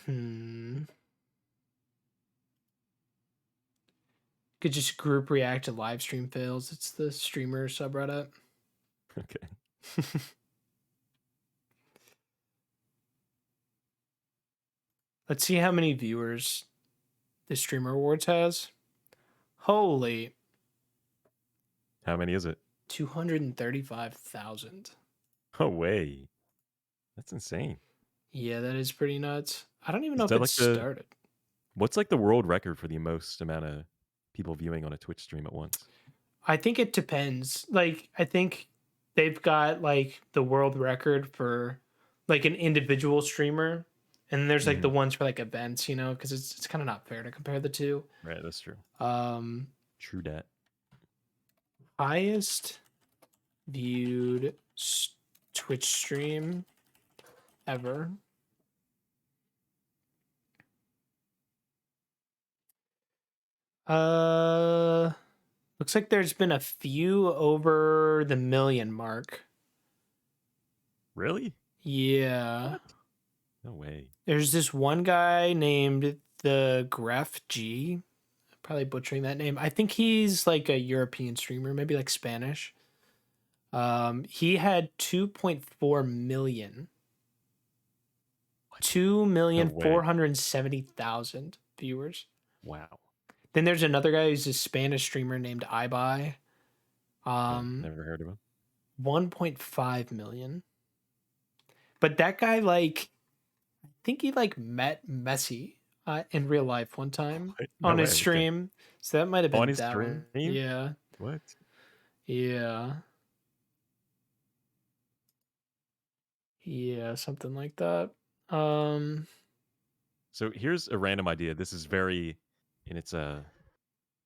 Hmm. Could just group react to live stream fails. It's the streamer subreddit. Okay. Let's see how many viewers the streamer awards has. Holy, How many is it? 235,000. Oh way. That's insane. Yeah, that is pretty nuts. I don't even Is know if that it's like the started. what's like the world record for the most amount of people viewing on a Twitch stream at once? I think it depends. Like, I think they've got like the world record for like an individual streamer, and there's like the Mhm. ones for like events, you know, because it's kind of not fair to compare the two. Right, that's true. Um, True dat. highest viewed Twitch stream ever. Uh, looks like there's been a few over the million mark. Really? Yeah. What? No way. There's this one guy named the Gref G. Probably butchering that name. I think he's like a European streamer, maybe like Spanish. He had 2.4 million. What? Two No million way. 470,000 viewers. Wow. Then there's another guy who's a Spanish streamer named iBuy. Okay, Um, never heard of him. 1.5 million. But that guy, like, I think he like met Messi in real life one time What? No on his way. Okay. stream. So that might have On been his that one. stream? Yeah. What? Yeah. Yeah, something like that. Um, So here's a random idea. This is very in its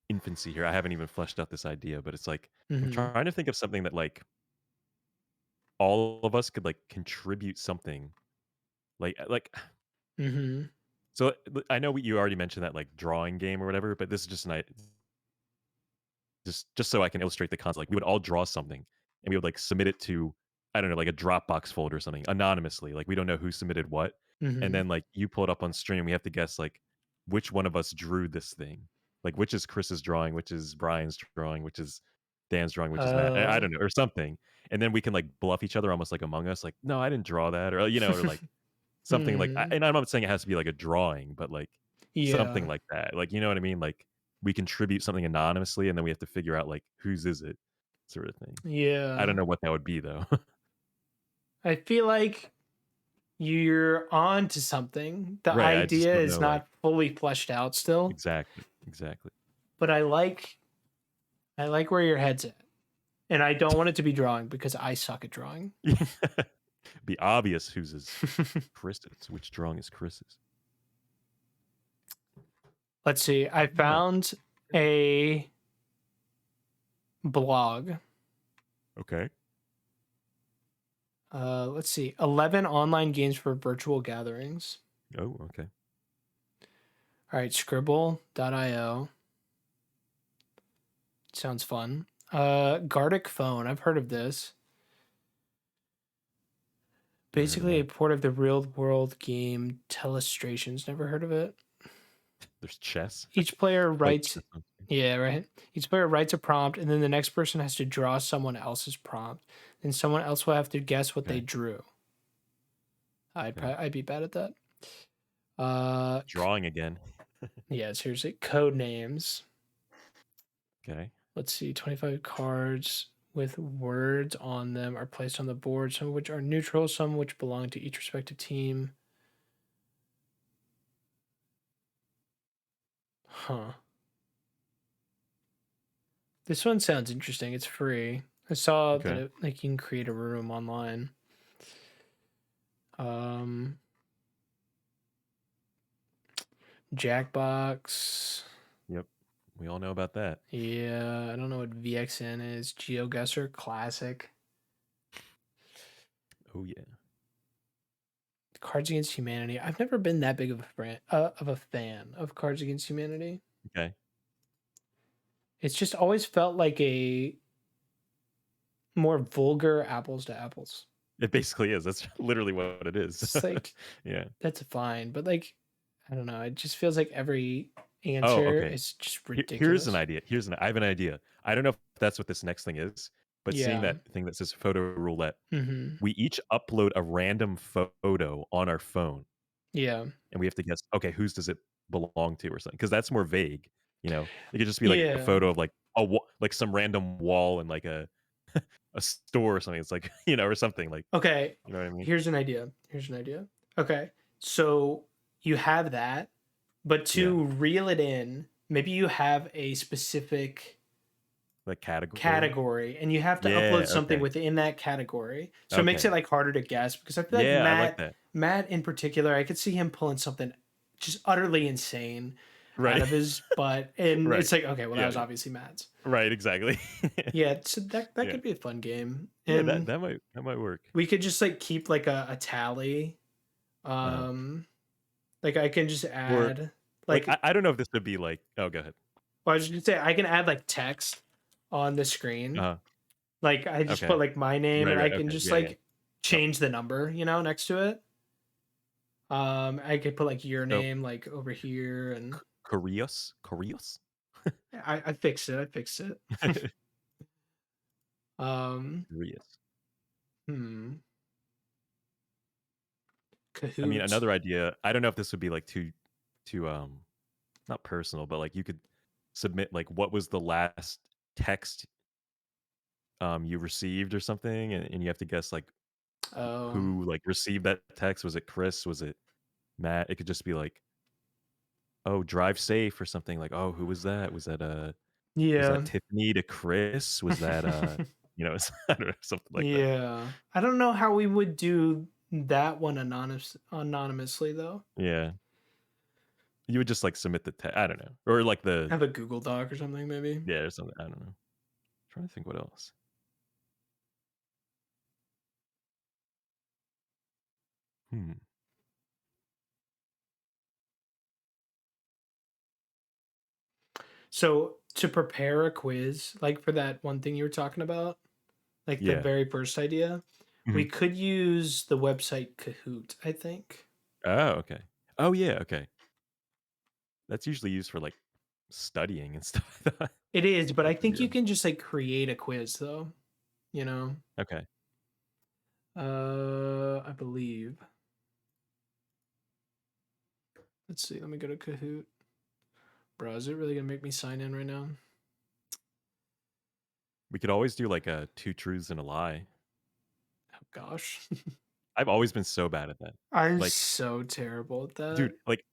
infancy here. I haven't even fleshed out this idea, but it's like I'm mhm. trying to think of something that like all of us could like contribute something. Like Mhm. so I know you already mentioned that like drawing game or whatever, but this is just just so I can illustrate the concept. Like we would all draw something and we would like submit it to I don't know, like a Dropbox folder or something anonymously. Like we don't know who submitted what. And Mhm. then like you pull it up on stream, we have to guess like which one of us drew this thing. Like which is Chris's drawing, which is Brian's drawing, which is Dan's drawing, which is Matt. I Oh. don't know, or something. and then we can like bluff each other almost like Among Us, like, no, I didn't draw that, or or like something like, Hmm. and I'm not saying it has to be like a drawing, but like something Yeah. like that. Like, you know what I mean? Like we contribute something anonymously, and then we have to figure out like whose is it, sort of thing. I don't Yeah. know what that would be though. I feel like you're on to something. The Right. I just idea don't is know. Like not fully fleshed out still, exactly, exactly. but I like where your head's at. And I don't want it to be drawing because I suck at drawing. Be obvious whose is Chris's. Which drawing is Chris's? Let's see. I Yeah. found a blog. Okay. Let's see. 11 online games for virtual gatherings. Oh, okay. All right, scribble.io. Sounds fun. Gardic Phone. I've heard of this. Never heard of Basically, a that. port of the real world game Telestrations. Never heard of it. There's chess. Each player I played writes, chess on yeah, right. Each player writes a prompt, and then the next person has to draw someone else's prompt. Then someone else will have to guess what they okay. drew. Okay. I'd be bad at that. Uh, Drawing again. yeah, seriously. Code names. Okay. Let's see. 25 cards with words on them are placed on the board, some of which are neutral, some which belong to each respective team. Huh. This one sounds interesting. It's free. I saw that Okay. it, like you can create a room online. Um, Jackbox. Yep. We all know about that. Yeah, I don't know what VXN is. GeoGuessr Classic. Oh yeah. Cards Against Humanity. I've never been that big of a fan of Cards Against Humanity. Okay. It's just always felt like a more vulgar apples to apples. It basically is. That's literally what it is. It's like Yeah. that's fine, but like I don't know. It just feels like every Oh, answer okay. is just Here's an ridiculous. idea. I have an idea. I don't know if that's what this next thing is, but seeing Yeah. that thing that says photo roulette, Mm-hmm. we each upload a random photo on our phone, Yeah. and we have to guess, okay, whose does it belong to or something? Because that's more vague. It could just be like a Yeah. photo of like like some random wall in like a store or something. It's like or something like Okay. you know what I mean? Here's an idea. Okay. So you have that, but Yeah, to reel it in, maybe you have a specific like category. category and you have to Yeah. upload something Okay. within that category. So it makes it Okay. like harder to guess because I feel like Yeah, I like that. Matt in particular, I could see him pulling something just utterly insane out Right. of his butt. And Right. it's like, okay, well, that Yeah. was obviously Matt's. Right. Exactly. Yeah, so that Yeah. could be a fun game. Yeah. That And that might work. we could just like keep like a tally. Uh-huh. Like I can just Or add like like I don't know if this would be like. Oh, go ahead. well, I was just gonna say I can add like text on the screen. Uh-huh. Like I just put Okay. like my name Right. and I Right. can Okay. just Yeah. Yeah. like Yep. change the number, next to it. I could put like your So name like over here and Koreos. I fixed it. I fixed it. Um, Koreos. hmm. I mean, Kahoot. another idea. I don't know if this would be like too not personal, but like you could submit like what was the last text you received or something, and you have to guess like Oh. who like received that text. Was it Chris? Was it Matt? It could just be like, oh, drive safe or something. Like, oh, who was that? Was that Yeah. Tiffany to Chris? Was that I don't know, something like that. Yeah. I don't know how we would do that one anonymously though. Yeah. You would just like submit the text. I don't know. Or like the Have a Google Doc or something maybe. yeah, or something. I don't know. Trying to think what else. Hmm. So to prepare a quiz, like for that one thing you were talking about, like the Yeah. very first idea, we Mhm. could use the website Kahoot, I think. Oh, okay. Oh, yeah, okay. That's usually used for, like, studying and stuff, I thought. It is, but I That's think you yeah. can just like create a quiz though. you know. Okay. I believe. Let's see. Let me go to Kahoot. Bro, is it really gonna make me sign in right now? We could always do like a two truths and a lie. Oh gosh. I've always been so bad at that. I'm Like, so terrible at that. dude, like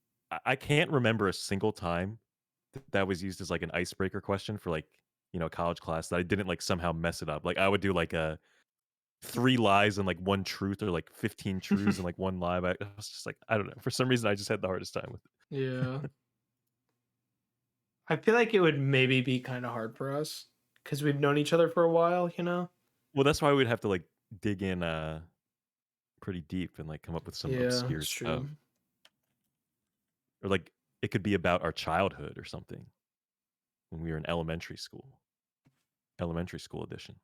I can't remember a single time that was used as like an icebreaker question for like, a college class that I didn't like somehow mess it up. Like I would do like a three lies and like one truth or like 15 truths and like one lie. But I was just like, I don't know. For some reason I just had the hardest time with Yeah. it. I feel like it would maybe be kind of hard for us because we've known each other for a while, you know? Well, that's why we'd have to like dig in pretty deep and like come up with some Yeah, obscure it's stuff. true. Or like it could be about our childhood or something when we were in elementary school. Elementary school edition.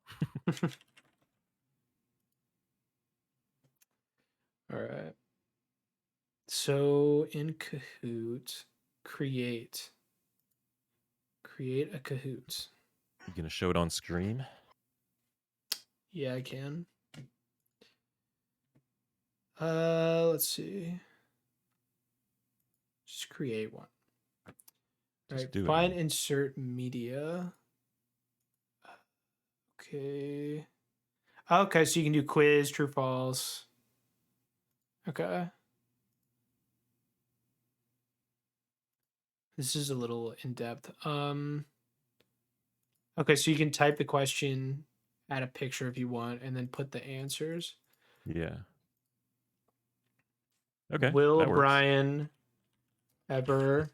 All right. So in Kahoot, create. Create a Kahoot. You gonna show it on screen? Yeah, I can. Let's see. Just create one. All Just right, do it, find man. insert media. Okay. Okay, so you can do quiz, true, false. Okay. This is a little in depth. Okay, so you can type the question, add a picture if you want, and then put the answers. Yeah. Okay, Will that works. Brian ever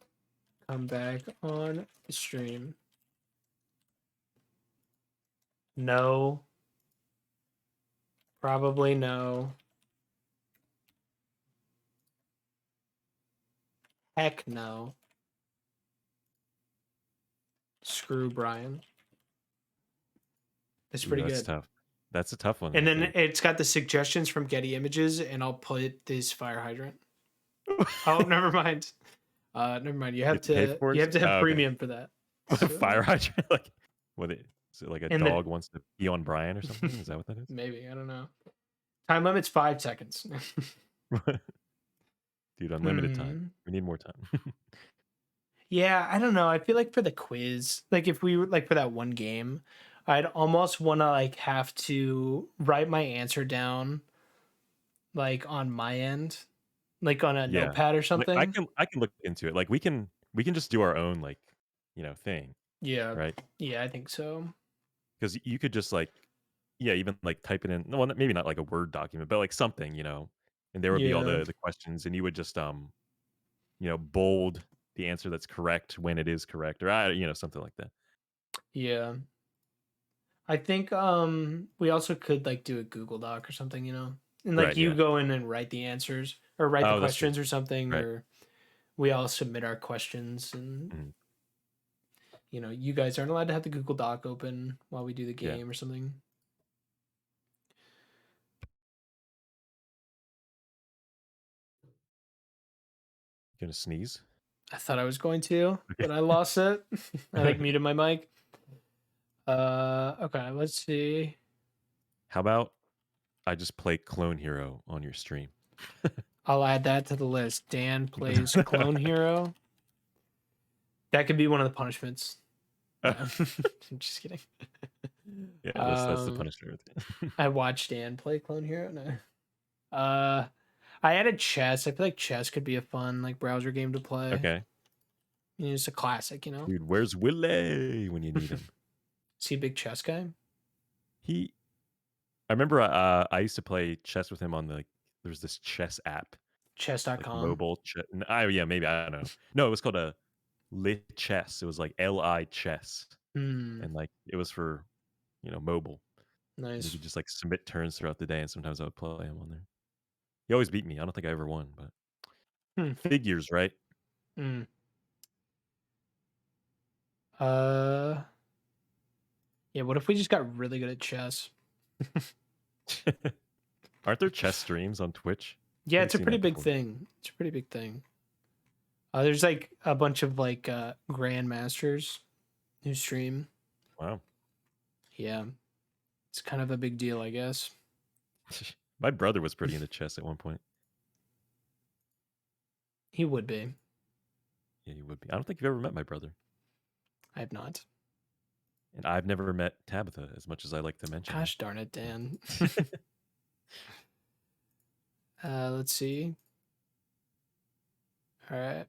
come back on the stream? No. Probably no. Heck no. Screw Brian. It's Ooh, pretty that's good. tough. That's a tough one And right then there. it's got the suggestions from Getty Images, and I'll put this fire hydrant. Oh, never mind. Never mind. You have to pay for You it? have to have Oh, okay. premium for that. So Fire hydrant? Like, is it like a and then dog wants to pee on Brian or something? Is that what that is? maybe I don't know. Time limit's 5 seconds. Dude, unlimited time. Hmm. We need more time. Yeah, I don't know. I feel like for the quiz, like if we were like for that one game, I'd almost want to like have to write my answer down like on my end, like on a Yeah. notepad or Like, I something. can I can look into it. Like, we can just do our own, like, thing, Yeah. right? Yeah, I think so. Because you could just, like yeah, even, like, type it in well, maybe not like a Word document, but, like, something, and there would be all Yeah. the questions, and you would just, bold the answer that's correct when it is correct, or, something like that. Yeah. I think we also could like do a Google Doc or something, you know? And like Right, you yeah. go in and write the answers or write the Oh, that's true. questions or something, Right. or we all submit our questions, and Mhm. you guys aren't allowed to have the Google Doc open while we do the Yeah. game or something. Gonna sneeze? I thought I was going to, Okay. but I lost it. I like muted my mic. Okay, let's see. How about I just play Clone Hero on your stream? I'll add that to the list. Dan plays Clone Hero. That could be one of the punishments. No, I'm just kidding. Yeah, that's the Um, punishment right there. I watched Dan play Clone Hero. No. I added chess. I feel like chess could be a fun like browser game to play. Okay. It's a classic, you know. Dude, where's Willie when you need him? Is he a big chess guy? He I remember, I used to play chess with him on the like, there's this chess app, like Chess.com. mobile chess. Yeah, maybe, I don't know. No, it was called a Lit Chess. It was like LI Chess, Hmm. and, like, it was for, mobile, and you Nice. could just, like, submit turns throughout the day, and sometimes I would play him on there. He always beat me. I don't think I ever won, but Hmm. figures, right? Hmm. Uh. Yeah. What if we just got really good at chess? Aren't there chess streams on Twitch? I Yeah, haven't it's a seen pretty that big before. thing. It's a pretty big thing. There's like a bunch of like grandmasters who stream. Wow. Yeah. It's kind of a big deal, I guess. My brother was pretty into chess at one point. He would be. Yeah, he would be. I don't think you've ever met my brother. I have not. And I've never met Tabitha, as much as I like to mention her. Gosh darn it, Dan. Let's see. All right.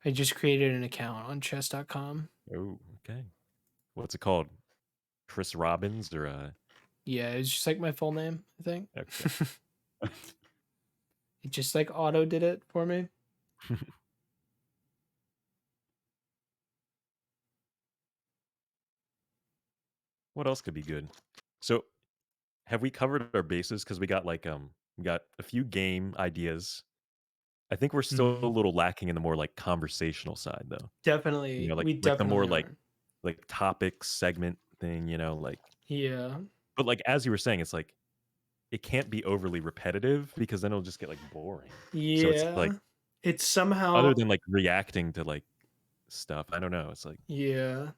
I just created an account on chess.com. Oh, okay. What's it called? Chris Robbins or Yeah, it's just like my full name, I think. okay. It just like auto did it for me. What else could be good? So, have we covered our bases? Because we got we got a few game ideas. I think we're still a Mhm. little lacking in the more like conversational side, though. You Definitely. know, We like the more definitely are. like topic segment thing. Like. Yeah. But like as you were saying, it's like it can't be overly repetitive because then it'll just get like boring. So it's like Yeah. It's somehow, other than like reacting to like stuff, I don't know. It's like yeah.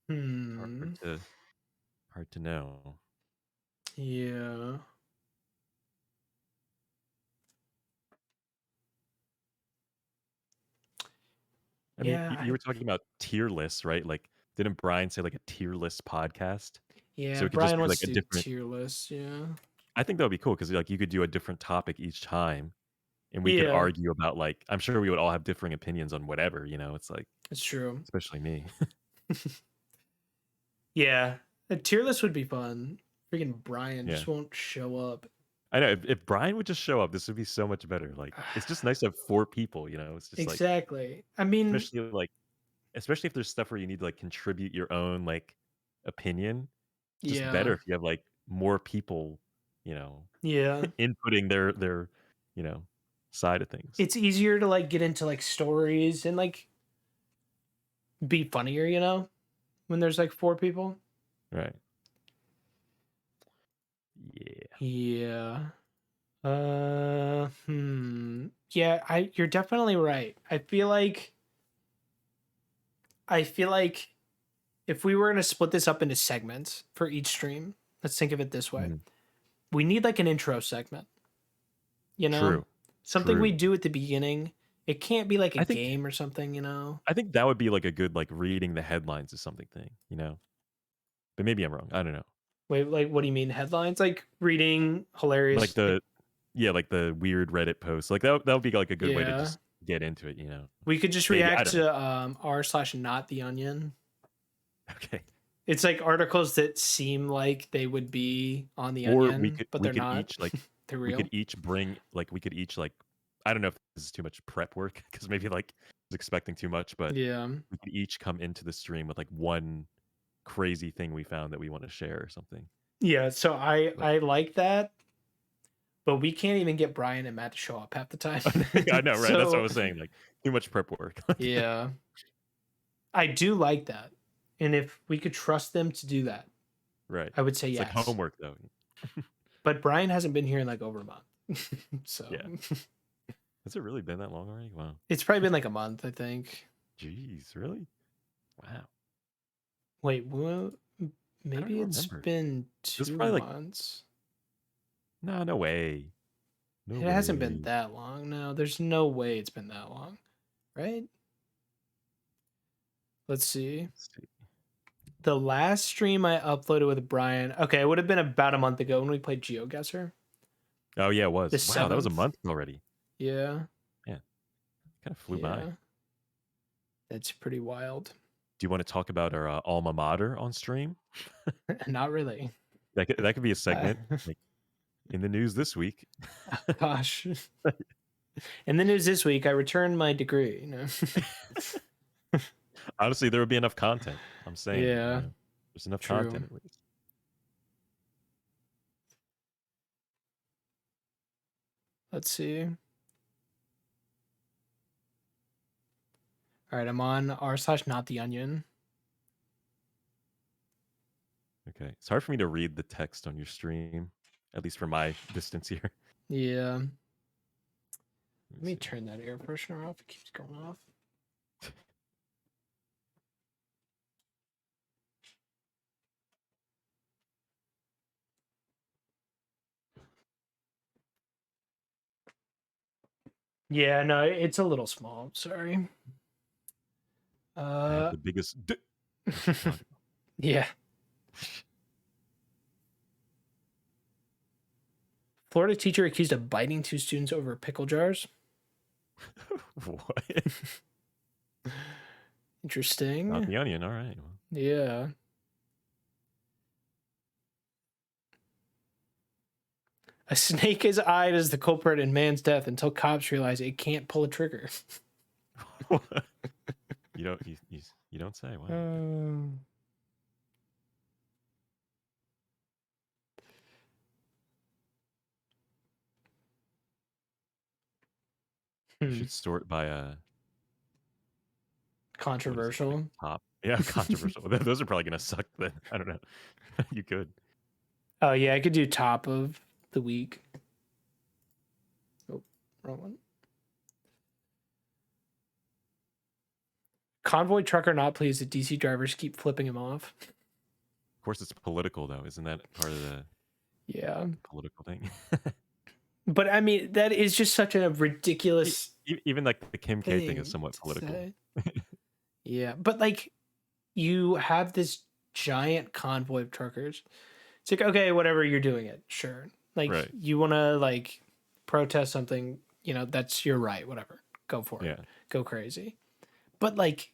hard Hmm. to hard to know. Yeah. I mean, Yeah. you were talking about tier lists, right? Like, didn't Brian say like a tier list podcast? Yeah. So it could just Brian be like wants a to do different. tier lists. Yeah. I think that would be cool because like you could do a different topic each time, and we could Yeah. argue about like I'm sure we would all have differing opinions on whatever. It's like It's true. especially me. Yeah. A tier list would be fun. Freaking Brian Yeah, just won't show up. I know. If Brian would just show up, this would be so much better. Like it's just nice to have four people. It's just like Exactly. I mean, especially like especially if there's stuff where you need to like contribute your own like opinion. It's just better yeah. if you have like more people, you know, Yeah. inputting their you know side of things. It's easier to like get into like stories and like be funnier, when there's like four people. Right. Yeah. Yeah. Yeah, you're definitely right. I feel like if we were going to split this up into segments for each stream, let's think of it this way. Mhm. We need like an intro segment, you know? True. Something we True. do at the beginning. It can't be like a I think game or something. I think that would be like a good like reading the headlines of something thing. But maybe I'm wrong. I don't know. Wait, like what do you mean headlines? Like reading Like hilarious like like the weird Reddit posts. Like that would be like a good way to yeah. just get into it. We could just Maybe I react don't know. to r/not the onion. Okay. It's like articles that seem like they would be on the Or we onion, could but we they're could not. each like They're we could real. each bring like we could each like I don't know if this is too much prep work because maybe like I was expecting too much, but Yeah. we could each come into the stream with like one crazy thing we found that we want to share or something. Yeah, so I Like, I like that, but we can't even get Brian and Matt to show up half the time. I know, right? That's what I So was saying. Like too much prep work. yeah, I do like that. And if we could trust them to do that, Right. I would say It's like yes. homework though. But Brian hasn't been here in like over a month. So Yeah. Has it really been that long already? Wow. it's probably been like a month, I think. Jeez, really? Wow. Wait, well, I don't maybe even it's remember. been It was 2 probably like months. no, no way. No It hasn't been way. that long. No, there's no way it's been that long, right? Let's see. Let's see. The last stream I uploaded with Brian, okay, it would have been about a month ago when we played GeoGuessr. Oh yeah, it The was. Wow, that was a 7th. month already. Yeah. Yeah. Kind of flew by. Yeah. That's pretty wild. Do you want to talk about our alma mater on stream? Not really. That could be a Uh, segment like in the news this week. gosh. In the news this week, I returned my degree. Honestly, there would be enough content. I'm saying, Yeah, there's enough true. content at least. Let's see. All right, I'm on r/not the onion. Okay, it's hard for me to read the text on your stream, at least from my distance here. Yeah. Let me See. turn that air freshener off. It keeps going off. Yeah, no, it's a little small. Sorry. I have Uh, the biggest in Chicago. yeah. Florida teacher accused of biting two students over pickle jars. What? Not Interesting. the onion. All right. Well, Yeah. A snake is eyed as the culprit in man's death until cops realize it can't pull a trigger. you don't say. Wow. Um, You should sort by what is it like Controversial. top? Yeah, controversial. Those are probably gonna suck. Then I don't know. You could. Oh yeah, I could do top of the week. Oh, wrong one. Convoy trucker not pleased that DC drivers keep flipping him off. Of course, it's political though. Isn't that part of the Yeah. political thing? But I mean, that is just such a ridiculous Even like the Kim K thing is thing somewhat to political. say. Yeah. But like, you have this giant convoy of truckers. It's like, okay, whatever, you're doing it. Sure. Like, Right. you want to like protest something, that's your right. Whatever. Go for it. Yeah. Go crazy. But like,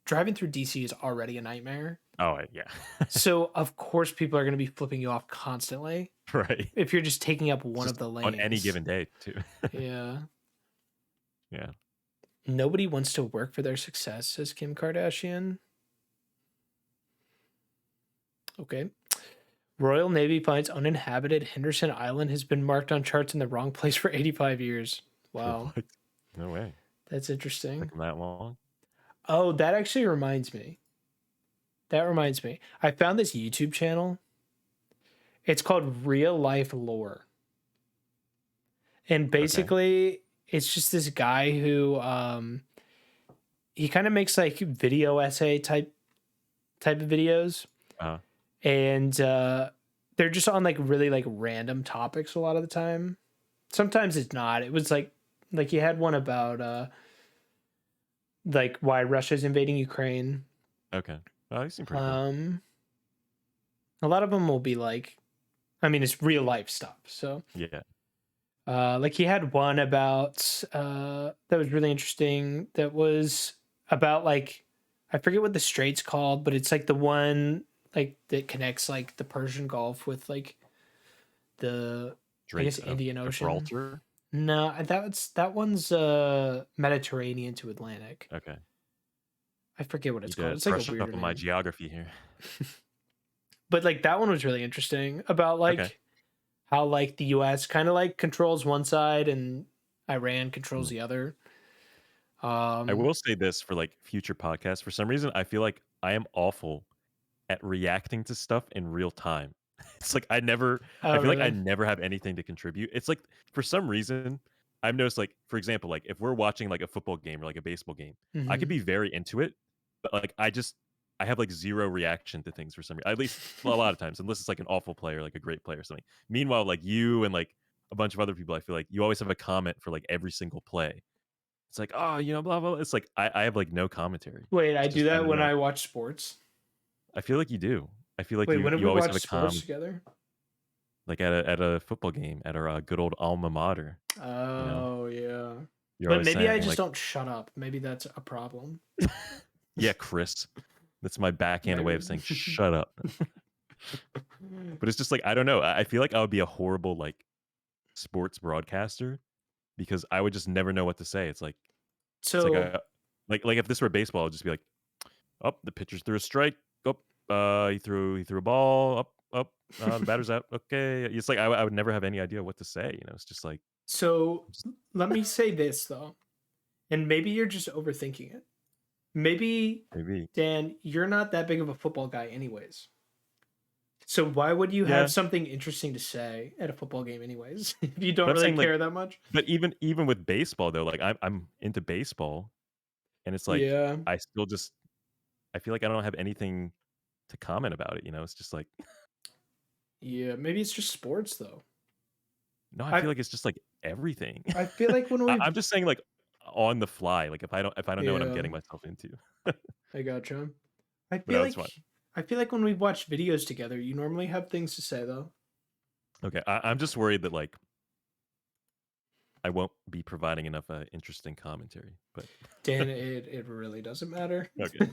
driving through DC is already a nightmare. Oh yeah. So of course people are going to be flipping you off constantly Right. if you're just taking up one Just of the lanes on any given day too. Yeah. Yeah. Nobody wants to work for their success, says Kim Kardashian. Okay. Royal Navy finds uninhabited Henderson Island has been marked on charts in the wrong place for 85 years. Wow. What? No way. That's interesting. Took them that long. Oh, that actually reminds me. I found this YouTube channel. It's called Real Life Lore. And basically, it's just this guy who he kind of makes like video essay type of videos. Uh-huh. And they're just on like really like random topics a lot of the time. Sometimes it's not. It was like you had one about like why Russia's invading Ukraine. Okay. Oh, they seem pretty cool. A lot of them will be like, I mean, it's real life stuff. So Yeah. like he had one about that was really interesting. That was about like, I forget what the strait's called, but it's like the one like that connects like the Persian Gulf with like the I guess Indian Ocean. Gibraltar? No, that one's Mediterranean to Atlantic. Okay. I forget what it's Need called. to It's like a brush weird up on my geography here. But like that one was really interesting about like how like the US kind of like controls one side and Iran controls the other. I will say this for like future podcasts. For some reason, I feel like I am awful at reacting to stuff in real time. It's like I feel like I really? never have anything to contribute. It's like for some reason, I've noticed like, for example, like if we're watching like a football game or like a baseball game, I could Mhm. be very into it, but like I have like zero reaction to things for some reason. At least well, a lot of times, unless it's like an awful player, like a great player or something. Meanwhile, like you and like a bunch of other people, I feel like you always have a comment for like every single play. It's like, oh, blah blah. It's like I have like no commentary. Wait, I It's do just I that don't when know. I watch sports. I feel like you do. I feel like Wait, when did you we always watch have a sports comment together? like at a football game at our good old alma mater. Oh, yeah. You're But always maybe I saying just like, don't shut up. Maybe that's a problem. yeah, Chris. That's my backhanded way of saying shut up. But it's just like I don't know. I feel like I would be a horrible like sports broadcaster because I would just never know what to say. It's like So, like if this were baseball, I'd just be like, "Oh, the pitcher's threw a strike. Oh, he threw a ball. Up, the batter's out. Okay." It's like I would never have any idea what to say. It's just like so let me say this though, and maybe you're just overthinking it. Maybe, maybe. Dan, you're not that big of a football guy, anyways. So why would you Yeah, have something interesting to say at a football game, anyways, if you don't but I'm really saying like, care that much? but even with baseball though, like I'm into baseball, and it's like Yeah, I still just I feel like I don't have anything to comment about it. It's just like yeah. Maybe it's just sports though. no, I I feel like it's just like everything. I feel like when I we I'm just saying, like, on the fly, like, if I don't know what I'm yeah, getting myself into. I gotcha. I But feel that was like fun. I feel like when we watch videos together, you normally have things to say though. Okay, I'm just worried that, like, I won't be providing enough, interesting commentary, but Dan, it really doesn't matter. okay.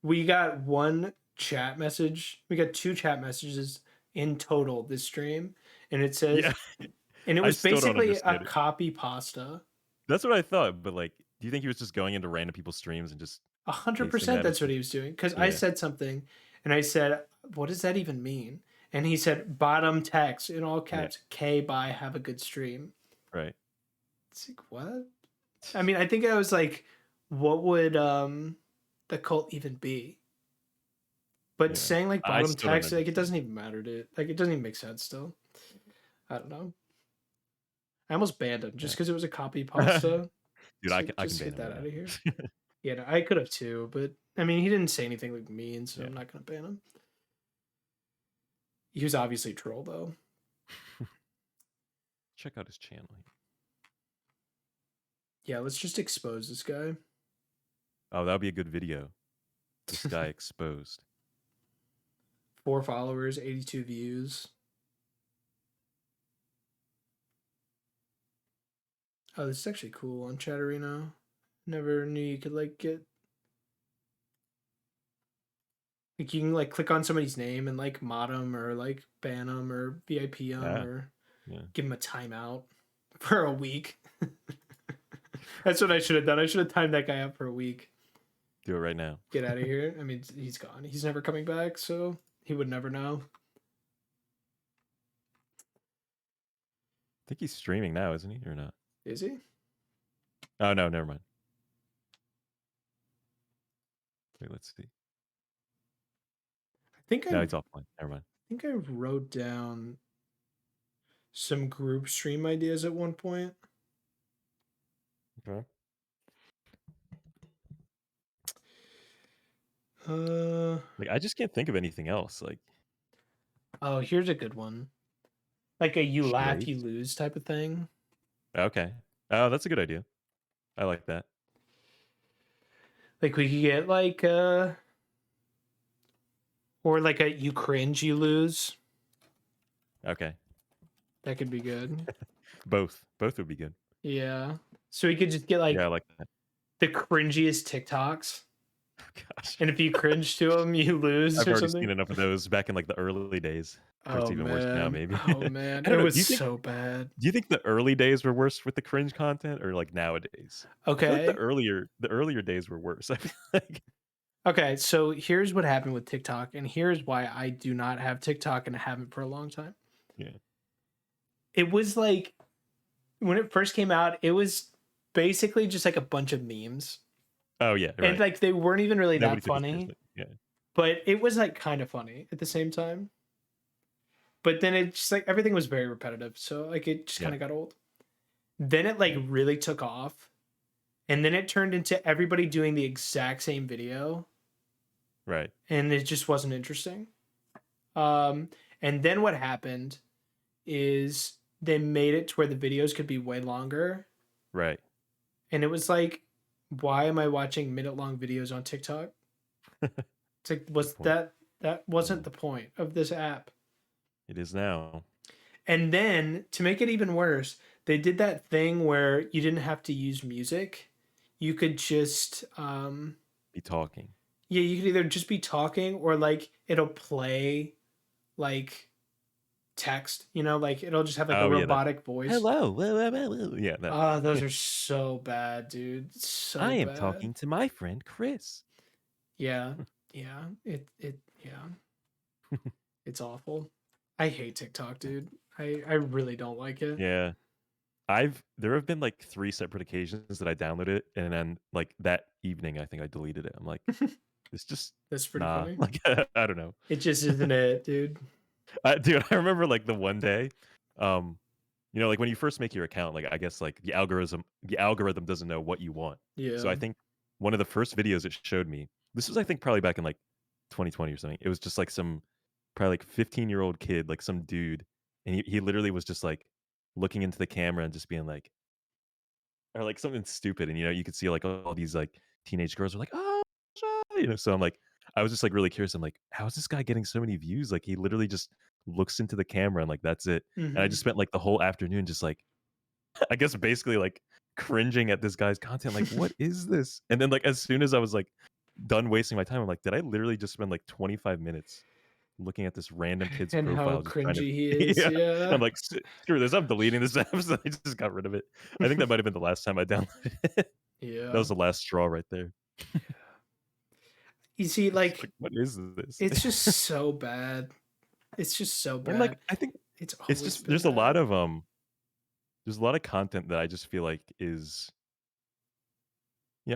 We got one chat message. We got two chat messages in total this stream, and it says, Yeah, and it I was still don't basically a understand it. copy pasta. That's what I thought, but, like, do you think he was just going into random people's streams and just A hundred pasting percent, that that's what into he was doing. Because I yeah, said something, and I said, "What does that even mean?" And he said, "Bottom text in all yeah, caps, K bye, have a good stream." right. It's like what? I mean, I think I was like, "What would the cult even be?" But Yeah. saying like I bottom still don't text, like it understand. doesn't even matter to it. Like it doesn't even make sense still. I don't know. I almost banned him just Yeah. because it was a copy pasta. Dude, It's like I can just ban get him that right out now. of here. Yeah, no, I could have too, but I mean, he didn't say anything like mean, so Yeah. I'm not gonna ban him. He was obviously troll though. Check out his channel. Yeah, let's just expose this guy. Oh, that would be a good video. This guy exposed. 4 followers, 82 views. Oh, this is actually cool on Chatterino. Never knew you could like get like you can like click on somebody's name and like mod them or like ban them or VIP them Yeah, or yeah. give them a timeout for a week. That's what I should have done. I should have timed that guy out for a week. Do it right now. Get out of here. I mean, he's gone. He's never coming back, so he would never know. I think he's streaming now, isn't he, or not? Is he? Oh, no, never mind. Wait, let's see. I think No, he's offline. Never mind. I wrote down some group stream ideas at one point. Okay. Uh Like, I just can't think of anything else. Like, oh, here's a good one. Like a you laugh, you charades? lose type of thing. Okay. Oh, that's a good idea. I like that. Like we could get like or like a you cringe, you lose. Okay. That could be good. Both. Both would be good. Yeah. So we could just get Yeah, I like like that. the cringiest TikToks. Oh, gosh. And if you cringe to them, you lose I've or already seen something. enough of those back in, like, the early days. I'm sure it's Oh even worse now, man. maybe. Oh man. I It don't know. was so bad. Do you think the early days were worse with the cringe content or, like, nowadays? I feel like Okay. the earlier days were worse. I feel like Okay. So here's what happened with TikTok, and here's why I do not have TikTok and haven't for a long time. yeah. It was like when it first came out, it was basically just like a bunch of memes. Oh, yeah, And right. like they weren't even really Nobody that took it funny, seriously. Yeah. but it was like kind of funny at the same time. But then it just like everything was very repetitive. So like it just Yeah. kind of got old. Then it like Yeah. really took off. And then it turned into everybody doing the exact same video. Right. And it just wasn't interesting. Um, and then what happened is they made it to where the videos could be way longer. Right. And it was like, why am I watching minute long videos on TikTok? It's like, Good was point. that wasn't Yeah. the point of this app? It is now. And then to make it even worse, they did that thing where you didn't have to use music. You could just Be talking. yeah, you could either just be talking or like it'll play like text, like it'll just have like a Oh, yeah, that robotic voice. "Hello." Yeah, that. Ah, those are so bad, dude. So "I am bad. talking to my friend Chris." Yeah. Yeah. Yeah. It's awful. I hate TikTok, dude. I really don't like it. Yeah. There have been, like, 3 separate occasions that I downloaded it, and then, like, that evening, I think I deleted it. I'm like, "It's just That's pretty nah." funny. Like, I don't know. It just isn't it, dude. Dude, I remember, like, the one day, um, like, when you first make your account, like, I guess, like, the algorithm doesn't know what you want. So Yeah. I think one of the first videos it showed me this was, I think, probably back in, like, 2020 or something. It was just, like, some probably, like, 15-year-old kid, like, some dude, and he literally was just like looking into the camera and just being like or like something stupid, and you could see like all these like teenage girls are like, "Oh," so I'm like, I was just like really curious. I'm like, how is this guy getting so many views? Like he literally just looks into the camera and like that's it. And I just Mhm. spent like the whole afternoon just like I guess basically like cringing at this guy's content. Like, what is this? And then like as soon as I was like done wasting my time, I'm like, did I literally just spend like 25 minutes looking at this random kid's And how profile, just trying to cringy he is, yeah. yeah. I'm like, Screw this, I'm deleting this app." So I just got rid of it. I think that might have been the last time I downloaded it. That Yeah. was the last straw right there. You see, It's just like, like, what is this? it's just so bad. It's just so And like bad. I think It's it's always just been bad. there's a lot of content that I just feel like is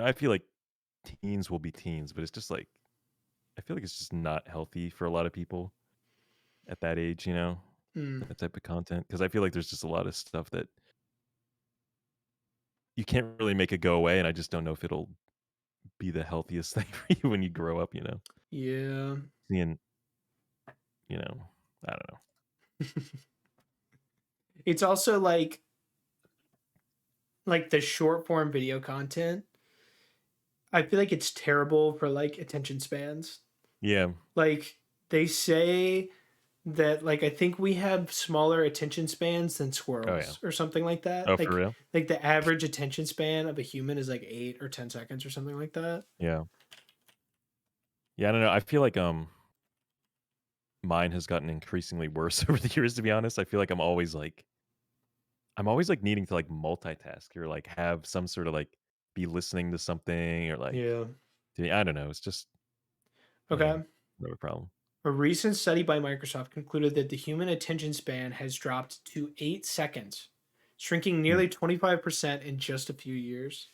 I feel like teens will be teens, but it's just like I feel like it's just not healthy for a lot of people at that age, Mm, that type of content. Because I feel like there's just a lot of stuff that you can't really make it go away, and I just don't know if it'll be the healthiest thing for you when you grow up, yeah. Seeing, you know, I don't know. It's also like the short form video content. I feel like it's terrible for like attention spans. Yeah. Like they say that like I think we have smaller attention spans than Oh, yeah. squirrels or something like that. Oh, for real? Like the average attention span of a human is like 8 or 10 seconds or something like that. Yeah. Yeah, I don't know. I feel like, mine has gotten increasingly worse over the years, to be honest. I feel like I'm always, like, needing to, like, multitask or, like, have some sort of, like, be listening to something or, like, Yeah. I don't know. It's just, yeah, Okay. another problem. A recent study by Microsoft concluded that the human attention span has dropped to 8 seconds, shrinking Hmm. nearly 25% in just a few years.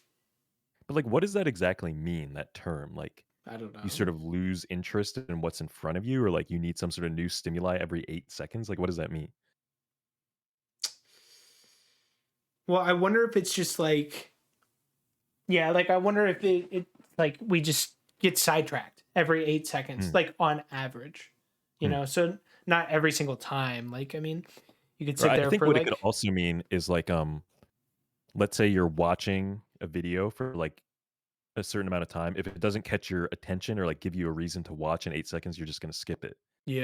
But, like, what does that exactly mean, that term? Like, I don't you sort know. of lose interest in what's in front of you or, like, you need some sort of new stimuli every 8 seconds? Like, what does that mean? Well, I wonder if it's just like, yeah, like I wonder if it like we just get sidetracked every 8 seconds, Hmm, like on average, hmm. so not every single time. Like, I mean, you could Or sit I there think for what it could like, also mean is, like, let's say you're watching a video for, like, a certain amount of time. If it doesn't catch your attention or, like, give you a reason to watch in 8 seconds, you're just gonna skip it.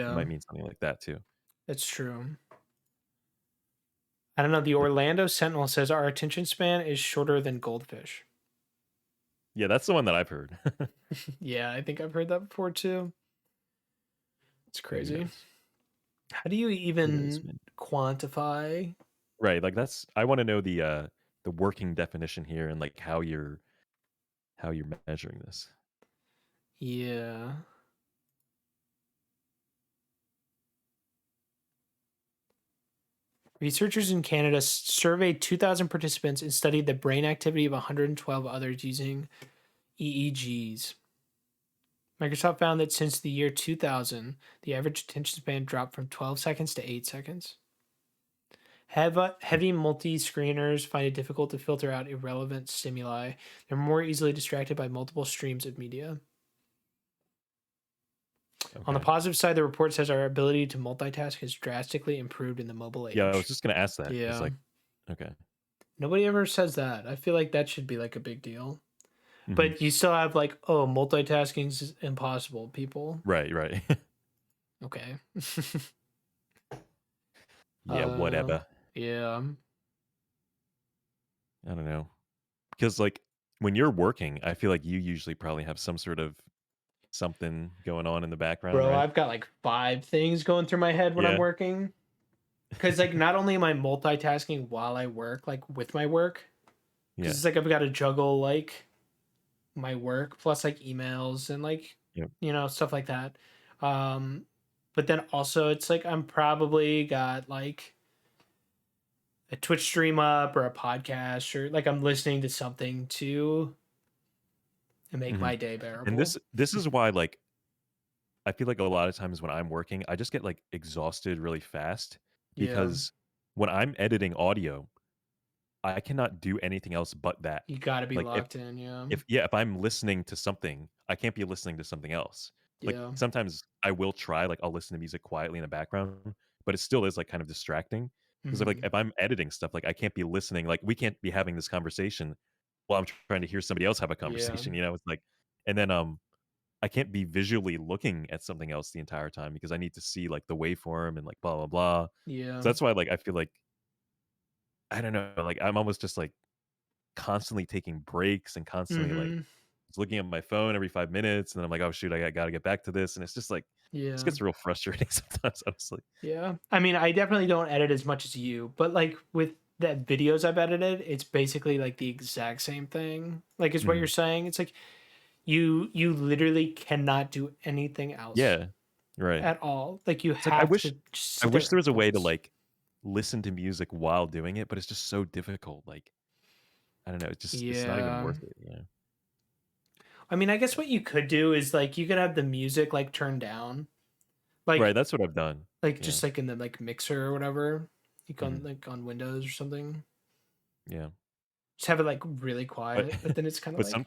It yeah, might mean something like that too. that's true. I don't know. The Like Orlando Sentinel says our attention span is shorter than goldfish. yeah, that's the one that I've heard. Yeah, I think I've heard that before too. It's But who crazy. knows? How do you Who knows, even man? quantify? Right, like, that's I wanna know the working definition here and, like, how you're measuring this. Yeah. Researchers in Canada surveyed 2,000 participants and studied the brain activity of 112 others using EEGs. Microsoft found that since the year 2000, the average attention span dropped from 12 seconds to 8 seconds. Hmm, Heavy multi screeners find it difficult to filter out irrelevant stimuli. They're more easily distracted by multiple streams of media. On the okay. positive side, the report says our ability to multitask has drastically improved in the mobile Yeah, I was age. just gonna ask that. It's Yeah. like okay. Nobody ever says that. I feel like that should be like a big deal. Mhm. But you still have like, oh, multitasking's impossible, people. Right, right. Okay. Yeah, uh whatever. yeah. I don't know. Because, like, when you're working, I feel like you usually probably have some sort of something going on in the background, Bro, right? I've got like five things going through my head when I'm Yeah. working. Cause like not only am I multitasking while I work, like with my work, because Yeah. it's like I've got to juggle like my work plus like emails and like Yep. stuff like that. Um but then also it's like I'm probably got like a Twitch stream up or a podcast or like I'm listening to something to make Mhm. my day And bearable. this is why, like, I feel like a lot of times when I'm working, I just get, like, exhausted really fast Yeah. because when I'm editing audio, I cannot do anything else but that. You got to be Like, if locked in, yeah. if I'm listening to something, I can't be listening to something else. Like, Yeah. sometimes I will try, like, I'll listen to music quietly in the background, but it still is, like, kind of distracting. 'Cause if, like, Mhm. if I'm editing stuff, like, I can't be listening, like, we can't be having this conversation while I'm trying to hear somebody else have a Yeah. conversation, you know? It's like and then, I can't be visually looking at something else the entire time because I need to see, like, the waveform and, like, blah, blah, blah. Yeah. So that's why, like, I feel like I don't know, like, I'm almost just, like, constantly taking breaks and constantly, like, Mhm. just looking at my phone every 5 minutes, and then I'm like, "Oh, shoot, I gotta get back to this," and it's just, like this Yeah. gets real frustrating sometimes, honestly. Yeah. I mean, I definitely don't edit as much as you, but like with the videos I've edited, it's basically like the exact same thing. Like is what you're Mhm. saying. It's like you literally cannot do anything else Yeah. Right. at all. Like you It's like, have to just I sit there wish there and was a way to, focus. like, listen to music while doing it, but it's just so difficult, like, I don't know, it's not even Yeah. worth it, you know? I mean, I guess what you could do is like you could have the music like turned down. Right, Like that's what I've done. Yeah. just like in the like mixer or whatever. Mhm. Like on Windows or something. Yeah. Just have it like really But quiet, but then it's kind of but like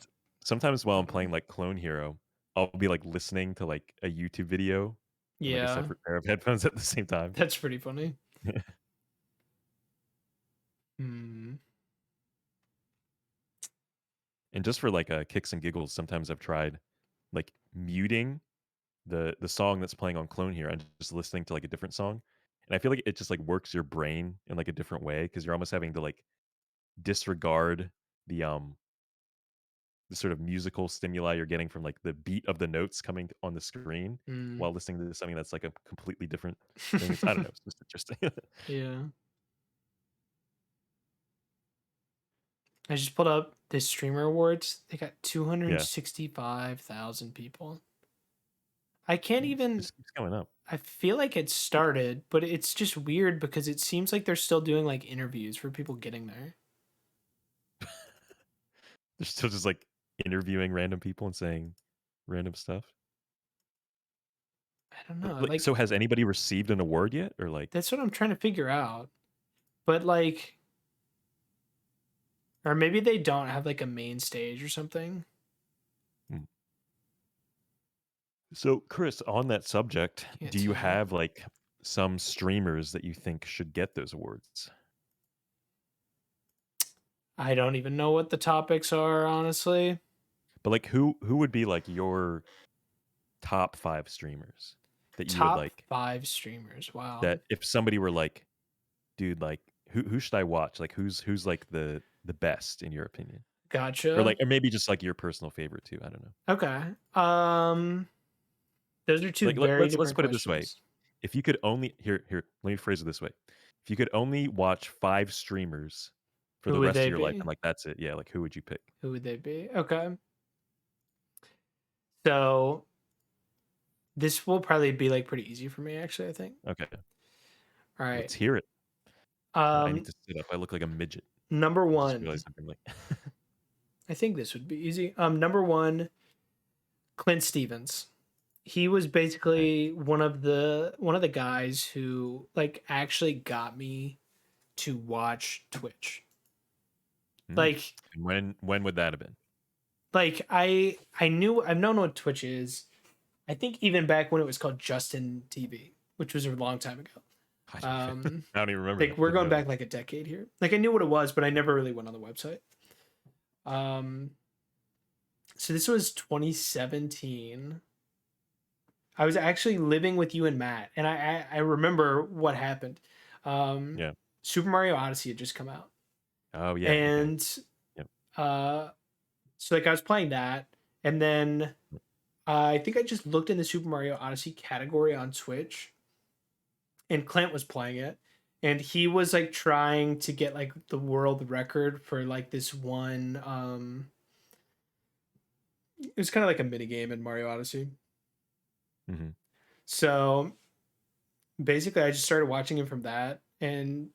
sometimes while I I'm don't know. playing, like, Clone Hero, I'll be, like, listening to, like, a YouTube video and, like, a Yeah, separate pair of headphones at the same time. that's pretty funny. Hmm. And just for, like, kicks and giggles, sometimes I've tried, like, muting the song that's playing on Clone Hero and just listening to, like, a different song, and I feel like it just, like, works your brain in, like, a different way because 'cause you're almost having to, like, disregard the, the sort of musical stimuli you're getting from, like, the beat of the notes coming on the screen Mm. while listening to something that's, like, a completely different thing. It's I don't know, it's just interesting. Yeah. I just pulled up the streamer awards. They got Yeah. 265,000 people. I can't It even just keeps going up. I feel like it started, but it's just weird because it seems like they're still doing like interviews for people getting there. They're still just, like, interviewing random people and saying random stuff. I don't know. Like, Like so has anybody received an award yet? Or, like that's what I'm trying to figure out. But like or maybe they don't have like a main stage or something. hmm. So, Chris, on that subject, Can't do you tell. have, like, some streamers that you think should get those awards? I don't even know what the topics are, honestly. But, like, who would be, like, your top 5 streamers that you would Top like 5 streamers. Wow. that if somebody were like, "Dude, like, who should I watch?" Like, who's, like, the best in your opinion? Or, Gotcha. like or maybe just, like, your personal favorite too, I don't know. Okay. Those are two Like, very let's different put it this way. questions. If you could only let me phrase it this way. If you could only watch 5 streamers for Who the would rest of they your life be? and, like, that's it, yeah, like, who would you pick? Who would they be? Okay. So this will probably be like pretty easy for me, actually, I think. Okay, All right. let's hear it. I need Um, to sit up, I look like a midget. number I just realized one, something like I think this would be easy. Number one, Clint Stevens. He was Okay. basically one of the guys who like actually got me to watch Twitch. Mm. Like And when would that have been? I've known what Twitch is. I think even back when it was called Justin TV, which was a long time ago. I don't even Um, I don't even remember like that. we're Didn't going know that. back like a decade here. Like I knew what it was, but I never really went on the website. Um, so this was 2017. I was actually living with you and Matt, and I remember what happened. Um, Yeah. Super Mario Odyssey had just come out, Oh, yeah, okay. and Yep. uh, so like I was playing that, and then I think I just looked in the Super Mario Odyssey category on Twitch, and Clint was playing it, and he was like trying to get like the world record for like this one. It was kind of like a mini game in Mario Odyssey. Mhm. So basically, I just started watching him from that, and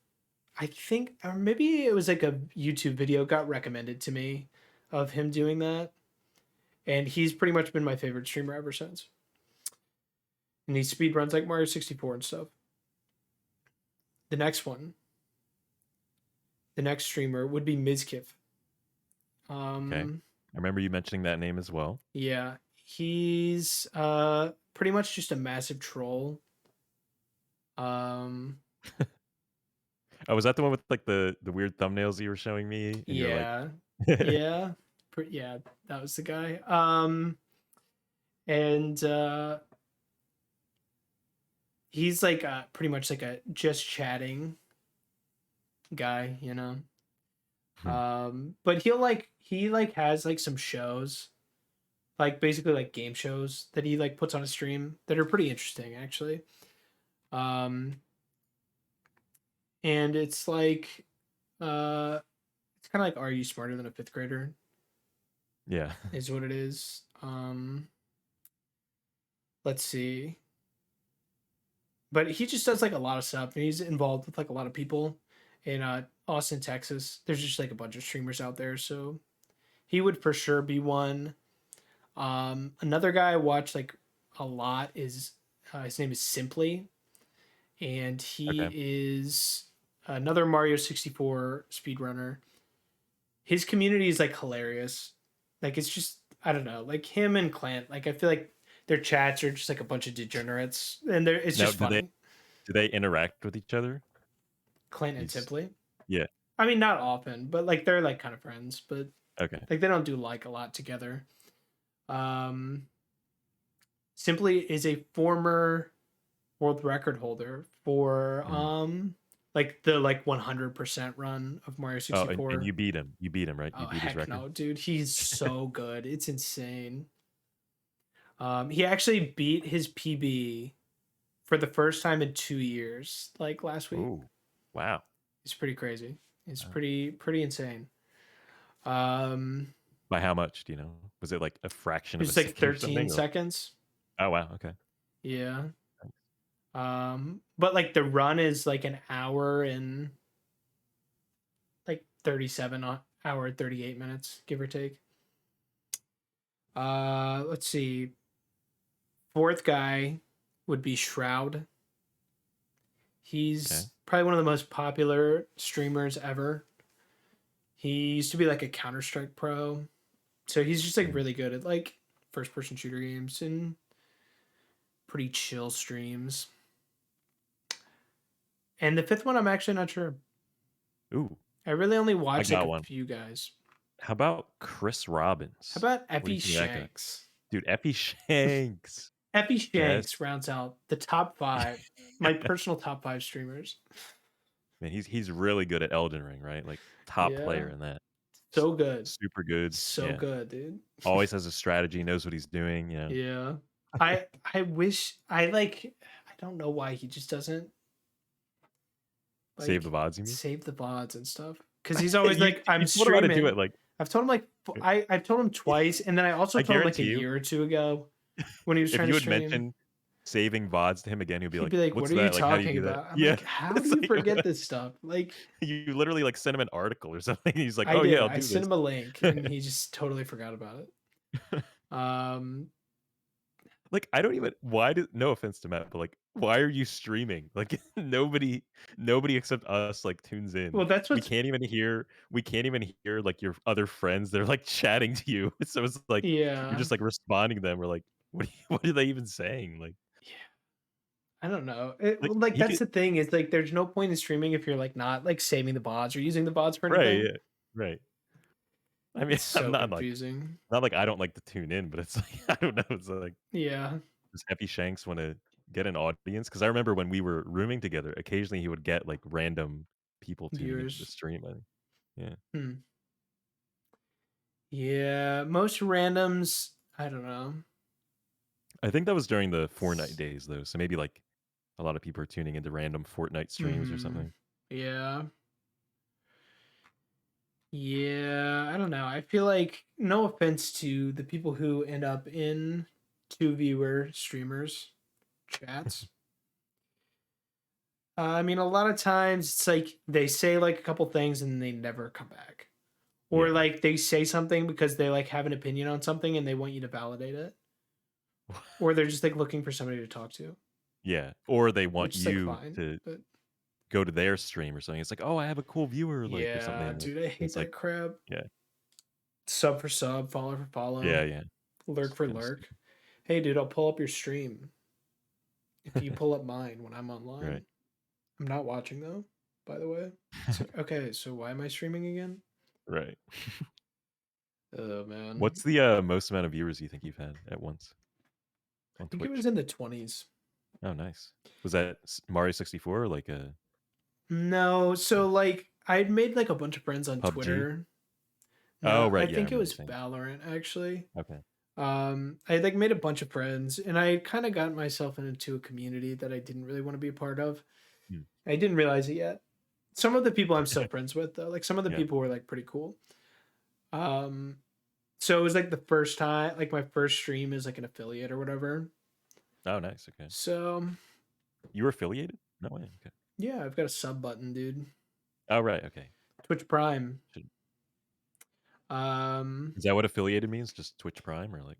I think, or maybe it was like a YouTube video got recommended to me of him doing that, and he's pretty much been my favorite streamer ever since. And he speed runs like Mario 64 and stuff. The next one, the next streamer would be Mizkif. Okay. Um, I remember you mentioning that name as well. yeah, he's pretty much just a massive troll. Um, Oh, was that the one with, like, the weird thumbnails you were showing me? And you're like Yeah. Yeah. Yeah, that was the guy. And he's like pretty much like a just chatting guy, you know. Hmm, But he like has like some shows, like basically like game shows that he like puts on a stream that are pretty interesting actually. Um and it's kind of like, are you smarter than a fifth grader yeah. is what it is. Let's see. But he just does like a lot of stuff and he's involved with like a lot of people in Austin, Texas. There's just like a bunch of streamers out there, so he would for sure be one. Another guy I watch like a lot is his name is Simply, and he Okay. is another Mario 64 speedrunner. His community is like hilarious. Like it's just, I don't know, like him and Clint. Like I feel like their chats are just like a bunch of degenerates, and it's Now just funny. do they interact with each other? Clint and These Simply. Yeah, I mean, not often, but like they're like kind of friends, but okay. like they don't do like a lot together. Um, Simply is a former world record holder for Mm. like the like 100% run of Mario Oh, and 64. you beat him. You beat him, right? Oh You beat his heck record? no, dude, he's so good. It's insane. He actually beat his PB for the first time in 2 years like last week. Oh, wow. It's pretty crazy. It's Wow. pretty insane. Um By how much, do you know? Was it like a fraction it of a was like second or 13 something? Or seconds. Oh, wow, okay. Yeah. But like the run is like an hour and like 37 hour 38 minutes, give or take. Let's see. Fourth guy would be Shroud. Okay. He's probably one of the most popular streamers ever. He used to be like a Counter-Strike pro. So he's just like Mhm. really good at like first person shooter games and pretty chill streams. And the fifth one I'm actually not sure. Ooh, I really only I watch like got a one. few guys. How about Chris How Robbins? about What do you Epi think of that guy? Shanks? Dude, Effie Shanks. Epi Yes. Shanks rounds out the top five, my personal top five streamers. Man, he's really good at Elden Ring, right? Like, top player Yeah, in that. S so good, super good. so Yeah. good, dude. Always has a strategy, knows what he's doing, you know? Yeah, I wish I like. I don't know why he just doesn't Save the like VODs, you mean? save the VODs and stuff. Because he's always You like, I'm you told him how to do it, streaming. like, I've told him like I've told him twice, and then I also I told him like a guarantee you, year or two ago when he was if trying to you had stream. mentioned saving VODs to him again, he'll be He'd like, be like, "What "What's are you that? Like, how do you talking do that?" about?" I'm Yeah. like, "How do It's you like forget this stuff?" Like, you literally, like, send him an article or something, he's like, I "Oh, yeah, did. I'll I do sent this." him a link, and he just totally forgot about it. Like, I don't even why do no offense to Matt, but, like, why are you streaming? Like, nobody except us, like, tunes in. well, that's what's We can't even hear, like, your other friends that are, like, chatting to you. So it's like, you're yeah, just, like, responding to them. We're like, what are they even saying? yeah. I don't know. Like, Well, like he that's could the thing is like, there's no point in streaming if you're like not like saving the bots or using the bots for right, anything. yeah, right. I mean, It's I'm so not, like confusing. not like I don't like to tune in, but it's like, I don't know, it's like, Yeah, does Effie Shanks wanna get an audience? Because I remember when we were rooming together, occasionally he would get, like, random people tuning into the viewers. stream, I think. Yeah. Hmm. Yeah, most randoms. I don't know. I think that was during the Fortnite days, though, so maybe, like, a lot of people are tuning into random Fortnite streams or Hmm. something. Yeah. Yeah, I don't know. I feel like no offense to the people who end up in two viewer streamers chats. I mean, a lot of times it's like they say like a couple things and they never come back, or Yeah. like they say something because they like have an opinion on something and they want you to validate it, or they're just like looking for somebody to talk to, Yeah, or they want which is like you fine. to But go to their stream or something. It's like, "Oh, I have a cool viewer," like, or yeah, something, like, dude, I hate it's like that crap. yeah. Sub for sub, follow for Yeah, follow, yeah. It's lurk for kinda lurk. stupid. Hey, dude, I'll pull up your stream if you pull up mine when I'm online. Right. I'm not watching though. by the way. It's like, okay, so why am I streaming again? Right. Oh man. What's the, most amount of viewers you think you've had at once I on think it Twitch? was in the 20s. Oh, nice. Was that Mario 64 or like a No, so like I'd made like a bunch of friends on PUBG? Twitter. Oh, No, I right. Yeah, I think it remember you was saying. Valorant actually. Okay. I like made a bunch of friends and I kind of got myself into a community that I didn't really want to be a part of. Hmm. I didn't realize it yet. Some of the people I'm still friends with though, like some of the Yeah. people were like pretty cool. Um, so it was like the first time, like my first stream is like an affiliate or whatever. Oh, nice. Okay. So You were affiliated? No way. Okay. yeah, I've got a sub button, dude. Oh, right. Okay. Twitch Prime. Should, Um, is that what affiliated means? Just Twitch Prime or like?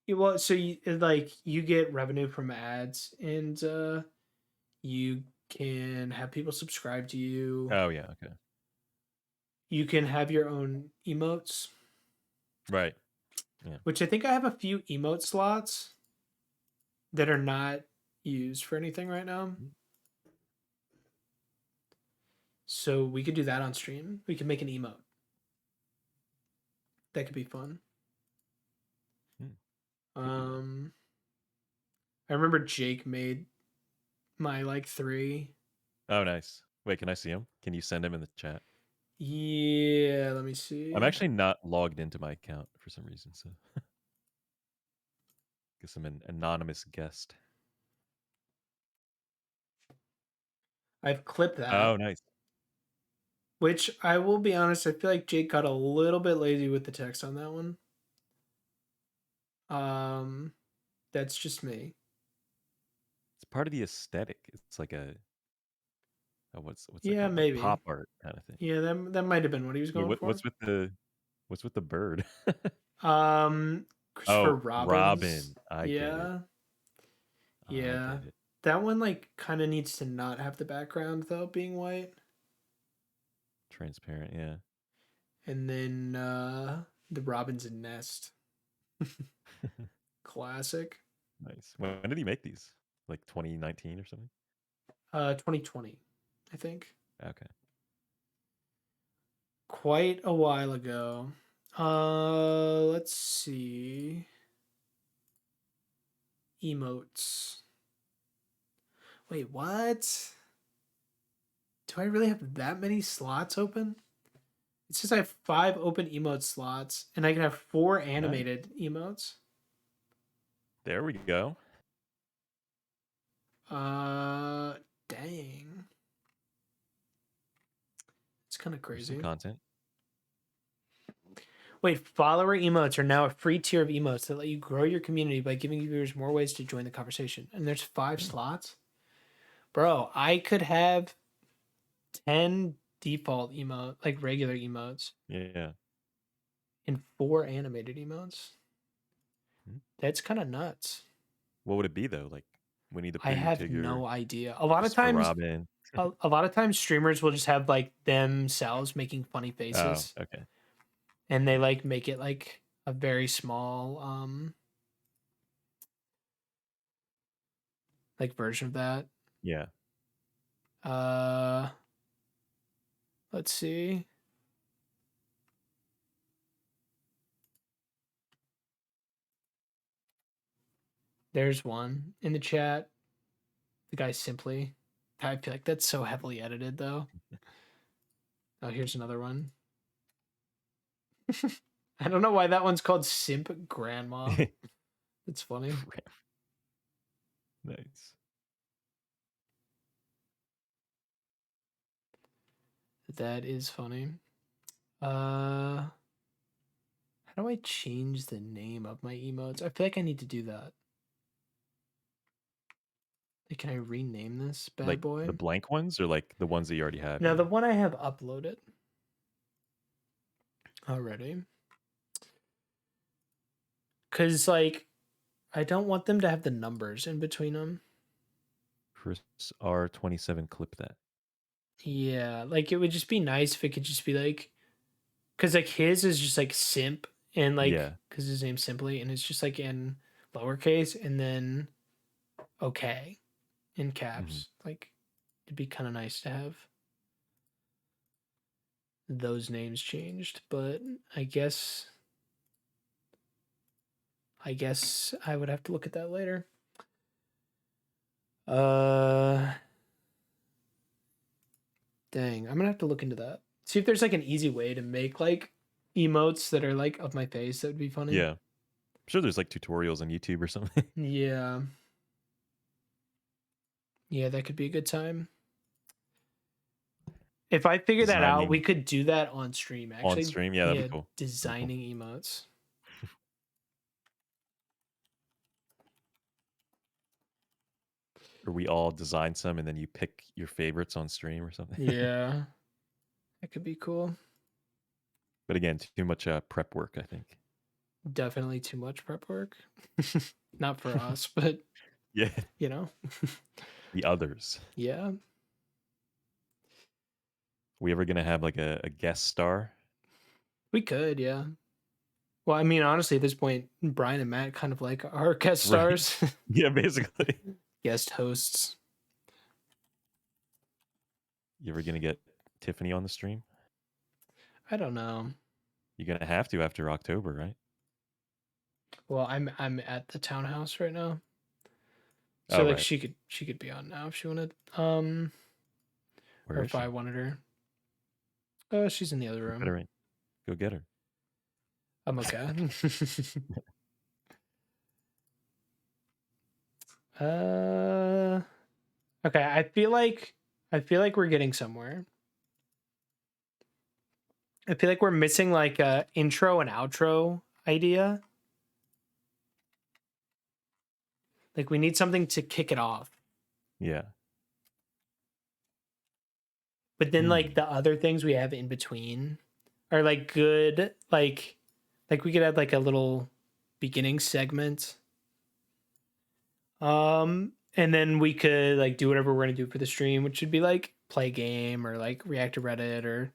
well, so like you get revenue from ads, and you can have people subscribe to you. Oh, yeah. Okay. You can have your own emotes, Right. Yeah. which I think I have a few emote slots that are not used for anything right now. Mm. So we could do that on stream. We could make an emote. That could be fun. Hmm. Could do that. I remember Jake made my like 3. Oh, nice. Wait, can I see him? Can you send him in the chat? Yeah, let me I'm see. actually not logged into my account for some reason, so guess I'm an anonymous guest. I've clipped that, Oh, nice. which I will be honest, I feel like Jake got a little bit lazy with the text on that one. Um, that's just me. It's part of the aesthetic. It's like a what's that Yeah, called? Like maybe. pop art kind of thing. Yeah, that might have been what he was Wait, going for. what's with the bird? Christopher Oh, Robbins. Robin. I get it. Yeah. I Yeah. get it. That one like kind of needs to not have the background though being white. Transparent, yeah. And then the Robin's Nest. Classic. Nice. When did he make these? Like 2019 or something? 2020, I think. Okay. Quite a while ago. Let's see. Emotes. Wait, what? Do I really have that many slots open? It says I have 5 open emote slots, and I can have 4 Nice. animated emotes. There we go. Dang. It's kind of There's some crazy. content. Wait, follower emotes are now a free tier of emotes that let you grow your community by giving viewers more ways to join the conversation. And there's 5 slots? Bro, I could have 10 default emote, like regular emotes, Yeah. and 4 animated emotes. Hmm. That's kind of nuts. What would it be though? Like Winnie the I Pooh, have Tigger, no idea. A lot of Christopher times, Robin. a lot of times streamers will just have like themselves making funny Oh, faces, okay. and they like make it like a very small like version of that. Yeah. Uh let's see. There's one in the chat. The guy simply. I feel like that's so heavily edited though. Oh, here's another one. I don't know why that one's called Simp Grandma. It's funny. Nice. That is funny. How do I change the name of my emotes? I feel like I need to do that. Like, can I rename this bad Like boy? the blank ones or like the ones that you already have? Now, the one I have uploaded already. Because, like, I don't want them to have the numbers in between them. Chris R27 clip that. Yeah, like, it would just be nice if it could just be like, because, like, his is just like simp, and like, Yeah. because his name's Simply, and it's just like in lowercase, and then okay in caps. Like, it'd be kind of nice to have. those names changed, but I guess I would have to look at that later. Dang, I'm gonna have to look into that. See if there's like an easy way to make like emotes that are like of my face. That would be funny. Yeah. I'm sure there's like tutorials on YouTube or something. Yeah. Yeah, that could be a good time. If I figure that out, we Designing could do that on stream. on Actually, stream. Yeah, that'd yeah, be cool. That'd be cool. designing emotes. Or we all design some and then you pick your favorites on stream or something. Yeah, that could be cool. But again, too much prep work, I think. Definitely too much prep work. Not for us, but Yeah. you know. The others. Yeah. We ever gonna have like a guest star? We could, yeah. Well, I mean, honestly, at this point, Brian and Matt kind of like our guest Right. stars, Yeah, basically. guest hosts. You ever gonna get Tiffany on the stream? I don't know. You're gonna have to after October, right? Well, I'm at the townhouse right now, Oh, so like right. she could be on now if she wanted. Where Or is if she? I wanted her. Oh, she's in the other Put room. her in. Go get her. I'm okay. Okay. I feel like we're getting somewhere. I feel like we're missing like a intro and outro idea. Like we need something to kick it off. Yeah. But then like the other things we have in between are like good, like we could have like a little beginning segment. And then we could like do whatever we're gonna do for the stream, which should be like play a game or like react to Reddit or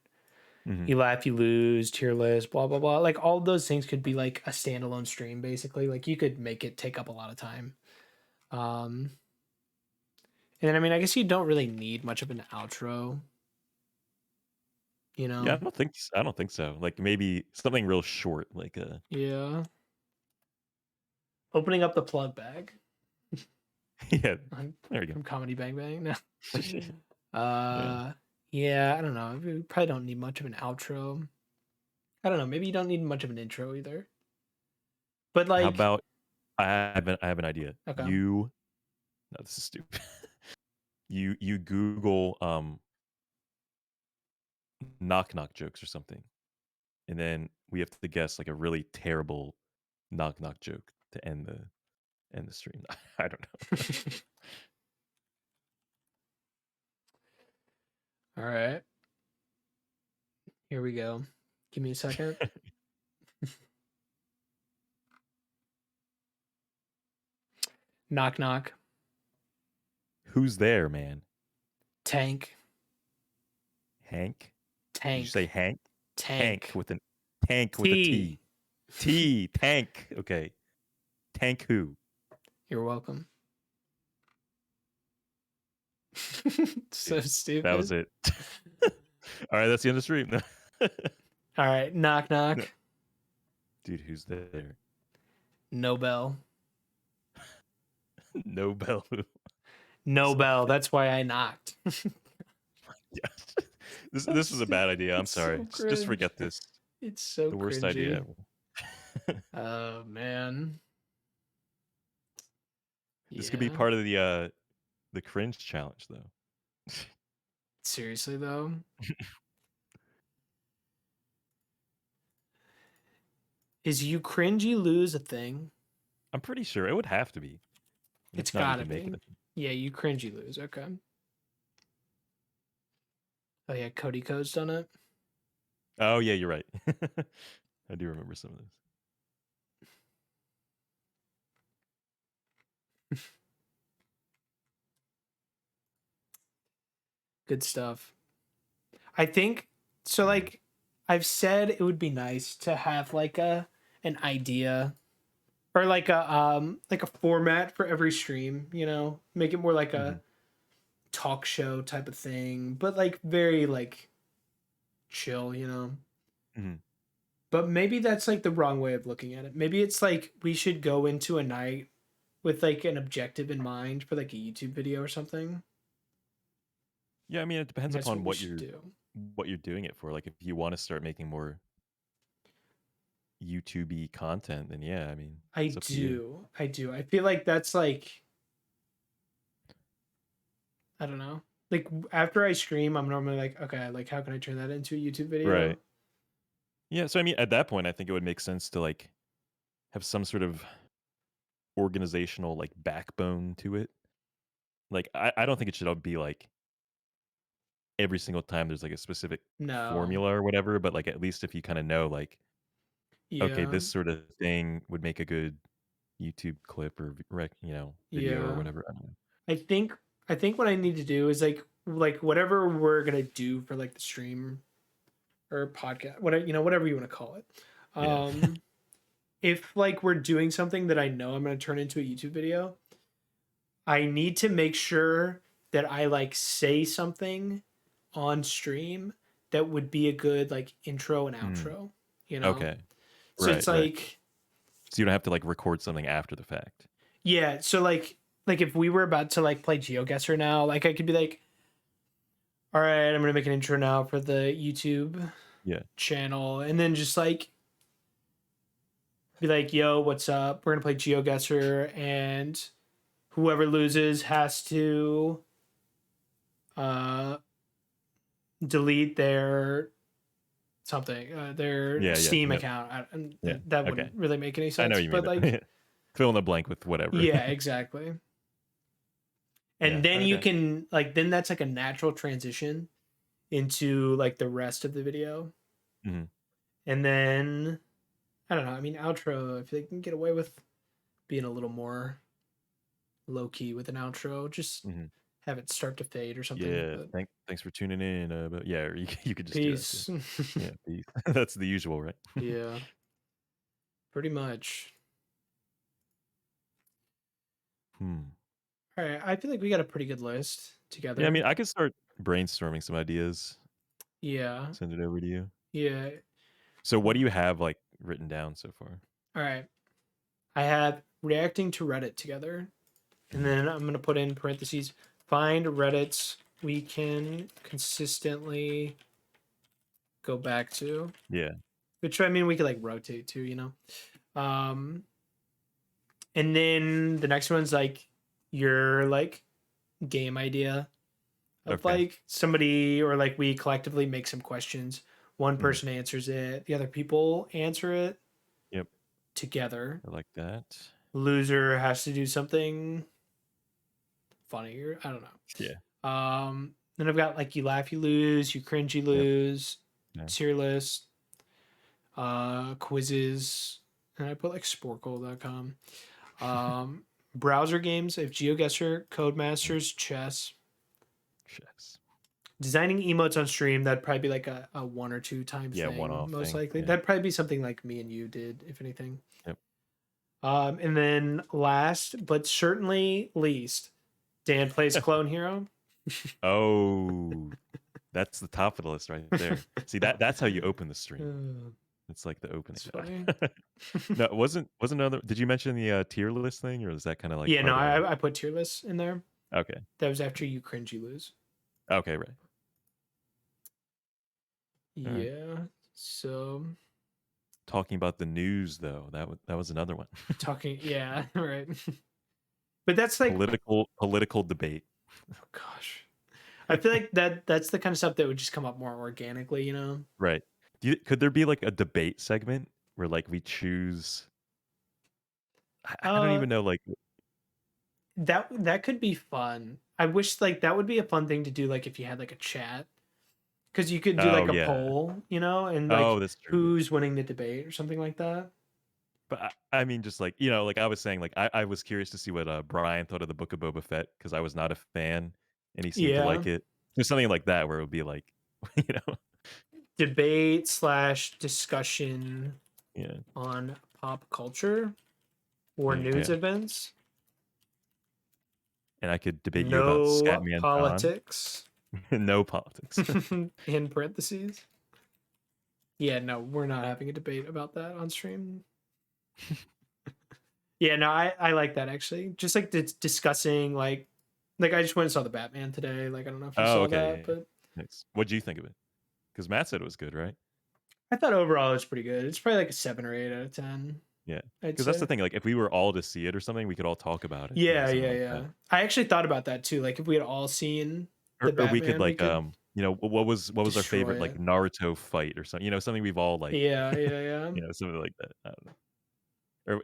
Mhm. you laugh, you lose, tier list, blah blah blah. Like all of those things could be like a standalone stream, basically. Like you could make it take up a lot of time. And then I mean, I guess you don't really need much of an outro. You Yeah, know? I don't think so. Like maybe something real short, like a Yeah. Opening up the plug bag. yeah. There we go. From Comedy Bang Bang. No. Yeah. Yeah, I don't know. We probably don't need much of an outro. I don't know. Maybe you don't need much of an intro either. But How like, about I have an idea. okay. No, this is stupid. You Google knock knock jokes or something, and then we have to guess like a really terrible knock knock joke to end the stream. I don't know. All right. Here we go. Give me a second. Knock knock. Who's there, man? Tank. Hank? Did Tank. you say Hank? Tank. With an tank with a T. T. Tank. Okay. Tank who? You're welcome. So stupid. That was it. All right, that's the end of the stream. All right, knock knock. No. Dude, who's there? Nobel. Nobel. Nobel. That's why I knocked. Yeah. This was a bad idea. I'm sorry. So Just forget this. It's so The worst cringy. idea ever. Oh man. This could be part of the cringe challenge though. Seriously though. Is you cringy lose a thing? I'm pretty sure it would have to be. It's not, gotta you can be. make it. Yeah, you cringy lose. Okay. Oh yeah, Cody Code's done it. Oh yeah, you're right. I do remember some of this. Good stuff. I think so. Like I've said, it would be nice to have like an idea or like a format for every stream. You know, make it more like a talk show type of thing, but like very like chill, you know. Mhm. But maybe that's like the wrong way of looking at it. Maybe it's like we should go into a night with like an objective in mind for like a YouTube video or something. Yeah, I mean, it And depends that's what upon we should do. what you're doing it for. Like, if you wanna start making more YouTube-y content, then yeah, I mean, I it's up to you. do. I do. I feel like that's like, I don't know. Like after I stream, I'm normally like, okay, like how can I turn that into a YouTube Right. video? Yeah, so I mean, at that point, I think it would make sense to, like, have some sort of organizational, like, backbone to it. Like, I don't think it should all be, like, every single time there's, like, a specific No. formula or whatever, but, like, at least if you kinda know, like, okay, Yeah. this sort of thing would make a good YouTube clip or video or Yeah. whatever, I don't know. I think I think what I need to do is like whatever we're gonna do for like the stream or podcast, whatever whatever you want to call it. Yeah. Um, if like we're doing something that I know I'm gonna turn into a YouTube video, I need to make sure that I like say something on stream that would be a good like intro and Mm, outro, you know? okay. So Right, it's right. like, So you don't have to, like, record something after the fact. yeah, so like if we were about to like play GeoGuessr now, like I could be like, all right, I'm gonna make an intro now for the YouTube Yeah. channel, and then just like be like, yo, what's up? We're gonna play GeoGuessr, and whoever loses has to uh delete their something, their Yeah, yeah, Steam no, account. And yeah, that okay. wouldn't really make any I know sense, what you mean, but though. like, Fill in the blank with whatever. yeah, exactly. And Yeah, then you okay. can like then that's like a natural transition into like the rest of the video. Mhm, And then I don't know. I mean, outro. If they can get away with being a little more low key with an outro, just mhm. have it start to fade or something. Yeah, But thanks for tuning in, but yeah, or you could just do that too. peace. Yeah, peace. That's the usual, right? Yeah, pretty much. Hmm. All right, I feel like we got a pretty good list Yeah, I together. mean, I could start brainstorming some ideas, Yeah, send it over to you. yeah. So what do you have, like, written down so far? All right, I have reacting to Reddit together, and Mhm. then I'm gonna put in parentheses find Reddits we can consistently go back to. Yeah, Which I mean, we could like rotate too, Um, and then the next one's like your like game idea of okay. like somebody or like we collectively make some questions. One Mhm. person answers it, the other people answer it Yep, together. I like that. Loser has to do something funny or I don't Yeah, know. Then I've got like you laugh, you lose, you cringe, you yep, lose, yeah. tier list, quizzes, and I put like sporkle.com. Um, browser games, if GeoGuessr, Mm, Codemasters, chess. chess. Designing emotes on stream, that'd probably be like a one or two times Yeah, thing, one-off most thing, likely. yeah, That'd probably be something like me and you did, if anything. yep. And then last, but certainly least, Dan plays Clone Hero. Oh, that's the top of the list right there. See, that's how you open the stream. It's like the opening. It's funny. No, it wasn't another did you mention the, tier list thing, or is that kinda, like, Yeah, no, part of the I put tier lists in there. okay. That was after you cringe, you lose. Okay, right. Alright. Yeah. So Talking about the news, though, that was another one. talking, yeah, right. But that's like, Political debate. oh gosh. I feel like that's the kind of stuff that would just come up more organically. Right. Could there be, like, a debate segment where, like, we choose I don't Uh even know, like that could be fun. I wish like that would be a fun thing to do like if you had like a chat cuz you could do oh, like a yeah. poll, and Oh, like that's true, yeah. who's winning the debate or something like that. But I mean, just like, like I was saying, like I was curious to see what Brian thought of the Book of Boba Fett because I was not a fan, and he seemed to Yeah. like it. There's something like that where it would be like, you know, Debate slash discussion yeah, on pop culture or news yeah. events. And I could debate you about No Scatman John. politics No politics. in parentheses. Yeah, no, we're not having a debate about that on stream. Yeah, no, I like that actually. Just like discussing like I just went and saw the Batman today. Like I don't know if you Oh, saw okay, that, yeah, yeah. but Nice. What'd you think of it? Because Matt said it was good, right? I thought overall it's pretty good. It's probably like a 7 or 8 out of 10, Yeah, I'd because that's the say. thing, like, if we were all to see it or something, we could all talk about it, Yeah, something yeah, like that. yeah. I actually thought about that too. Like if we had all seen the Or we could, Batman, we like, could what was our favorite, destroy like, it. Naruto fight or something, something we've all, like, Yeah, yeah, yeah. something like that, I don't know.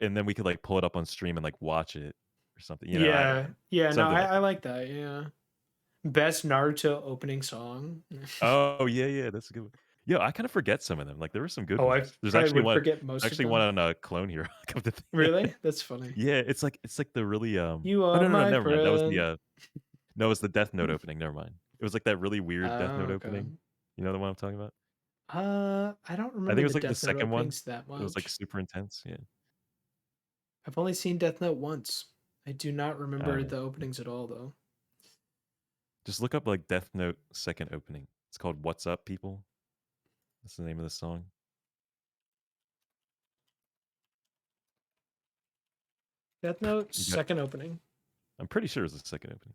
And then we could, like, pull it up on stream and, like, watch it or something, I don't Yeah. know. Yeah, no, Something like I that. like that. Yeah. Best Naruto opening song. Oh, yeah, yeah, that's a good one. Yeah, I kinda forget some of them, like, there were some good Oh, I ones. There's probably actually would one forget most of actually one them. on, Clone Hero, come to think. Really? That's funny. Yeah, it's like the really, You oh, are no, my never mind, that was the, friend. no, it was the Death Note opening, never mind. It was, like, that really weird Death Oh, Note okay. opening. You know the one I'm talking about? I don't I think remember it the was, like, the Death Note second one. openings that It was, like, much. super intense, yeah. I've only seen Death Note once. I do not Oh, remember yeah. the openings at all, though. Just look up, like, Death Note second opening. It's called "What's Up, People?" That's the name of the song. Death Note You got second opening. I'm pretty sure it's the second opening.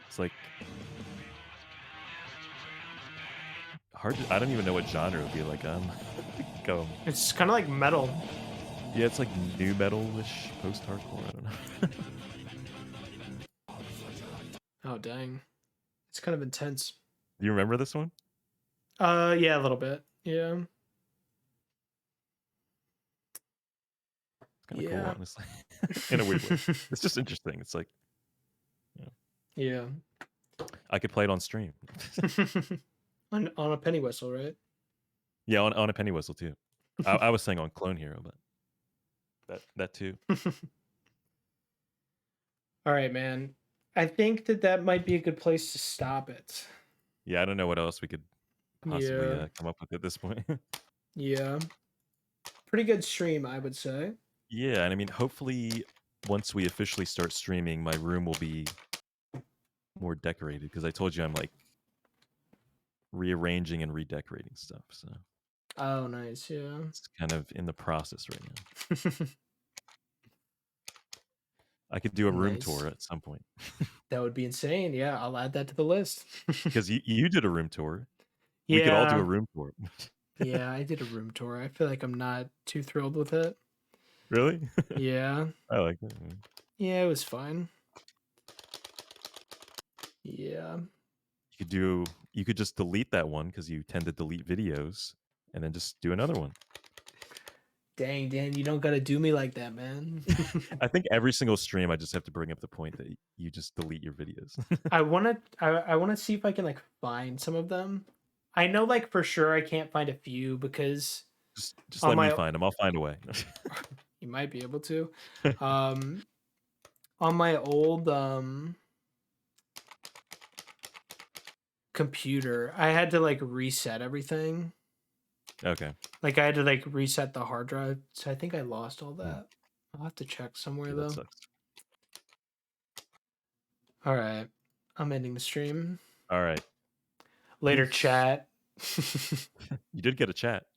It's, like, hard to I don't even know what genre it would be, like, go It's kind of like metal. yeah, it's, like, new metal-ish, post-hardcore, I don't know. Oh, dang. It's kind of intense. Do you remember this one? Yeah, a little bit. Yeah. It's kinda cool, Yeah. honestly, in a weird way. It's just interesting. It's like, you know, Yeah. I could play it on stream. On a penny whistle, right? Yeah, on a penny whistle too. I was saying on Clone Hero, but that too. All right, man. I think that might be a good place to stop it. Yeah, I don't know what else we could possibly, Yeah. come up with at this point. Yeah. Pretty good stream, I would say. Yeah, and I mean, hopefully, once we officially start streaming, my room will be more decorated because I told you I'm, like, rearranging and redecorating stuff, so Oh, nice. Yeah. it's kind of in the process right now. I could do a room tour Nice. at some point That would be insane. Yeah, I'll add that to the list. because you did a room tour. We could all do a Yeah. room tour. Yeah, I did a room tour. I feel like I'm not too thrilled with it. Really? Yeah. I like it. Yeah, it was fine. Yeah. You could just delete that one because you tend to delete videos, and then just do another one. Dang, Dan, you don't gotta do me like that, man. I think every single stream, I just have to bring up the point that you just delete your videos. I wanna see if I can like find some of them. I know like for sure I can't find a few because Just on let me my find them. I'll find a way. you might be able to. Um on my old computer, I had to like reset everything. Okay. Like I had to like reset the hard drive. So I think I lost all Hmm. that. I'll have to check somewhere Yeah, that though. sucks. All right. I'm ending the stream. All right. Later, Peace. chat. You did get a chat.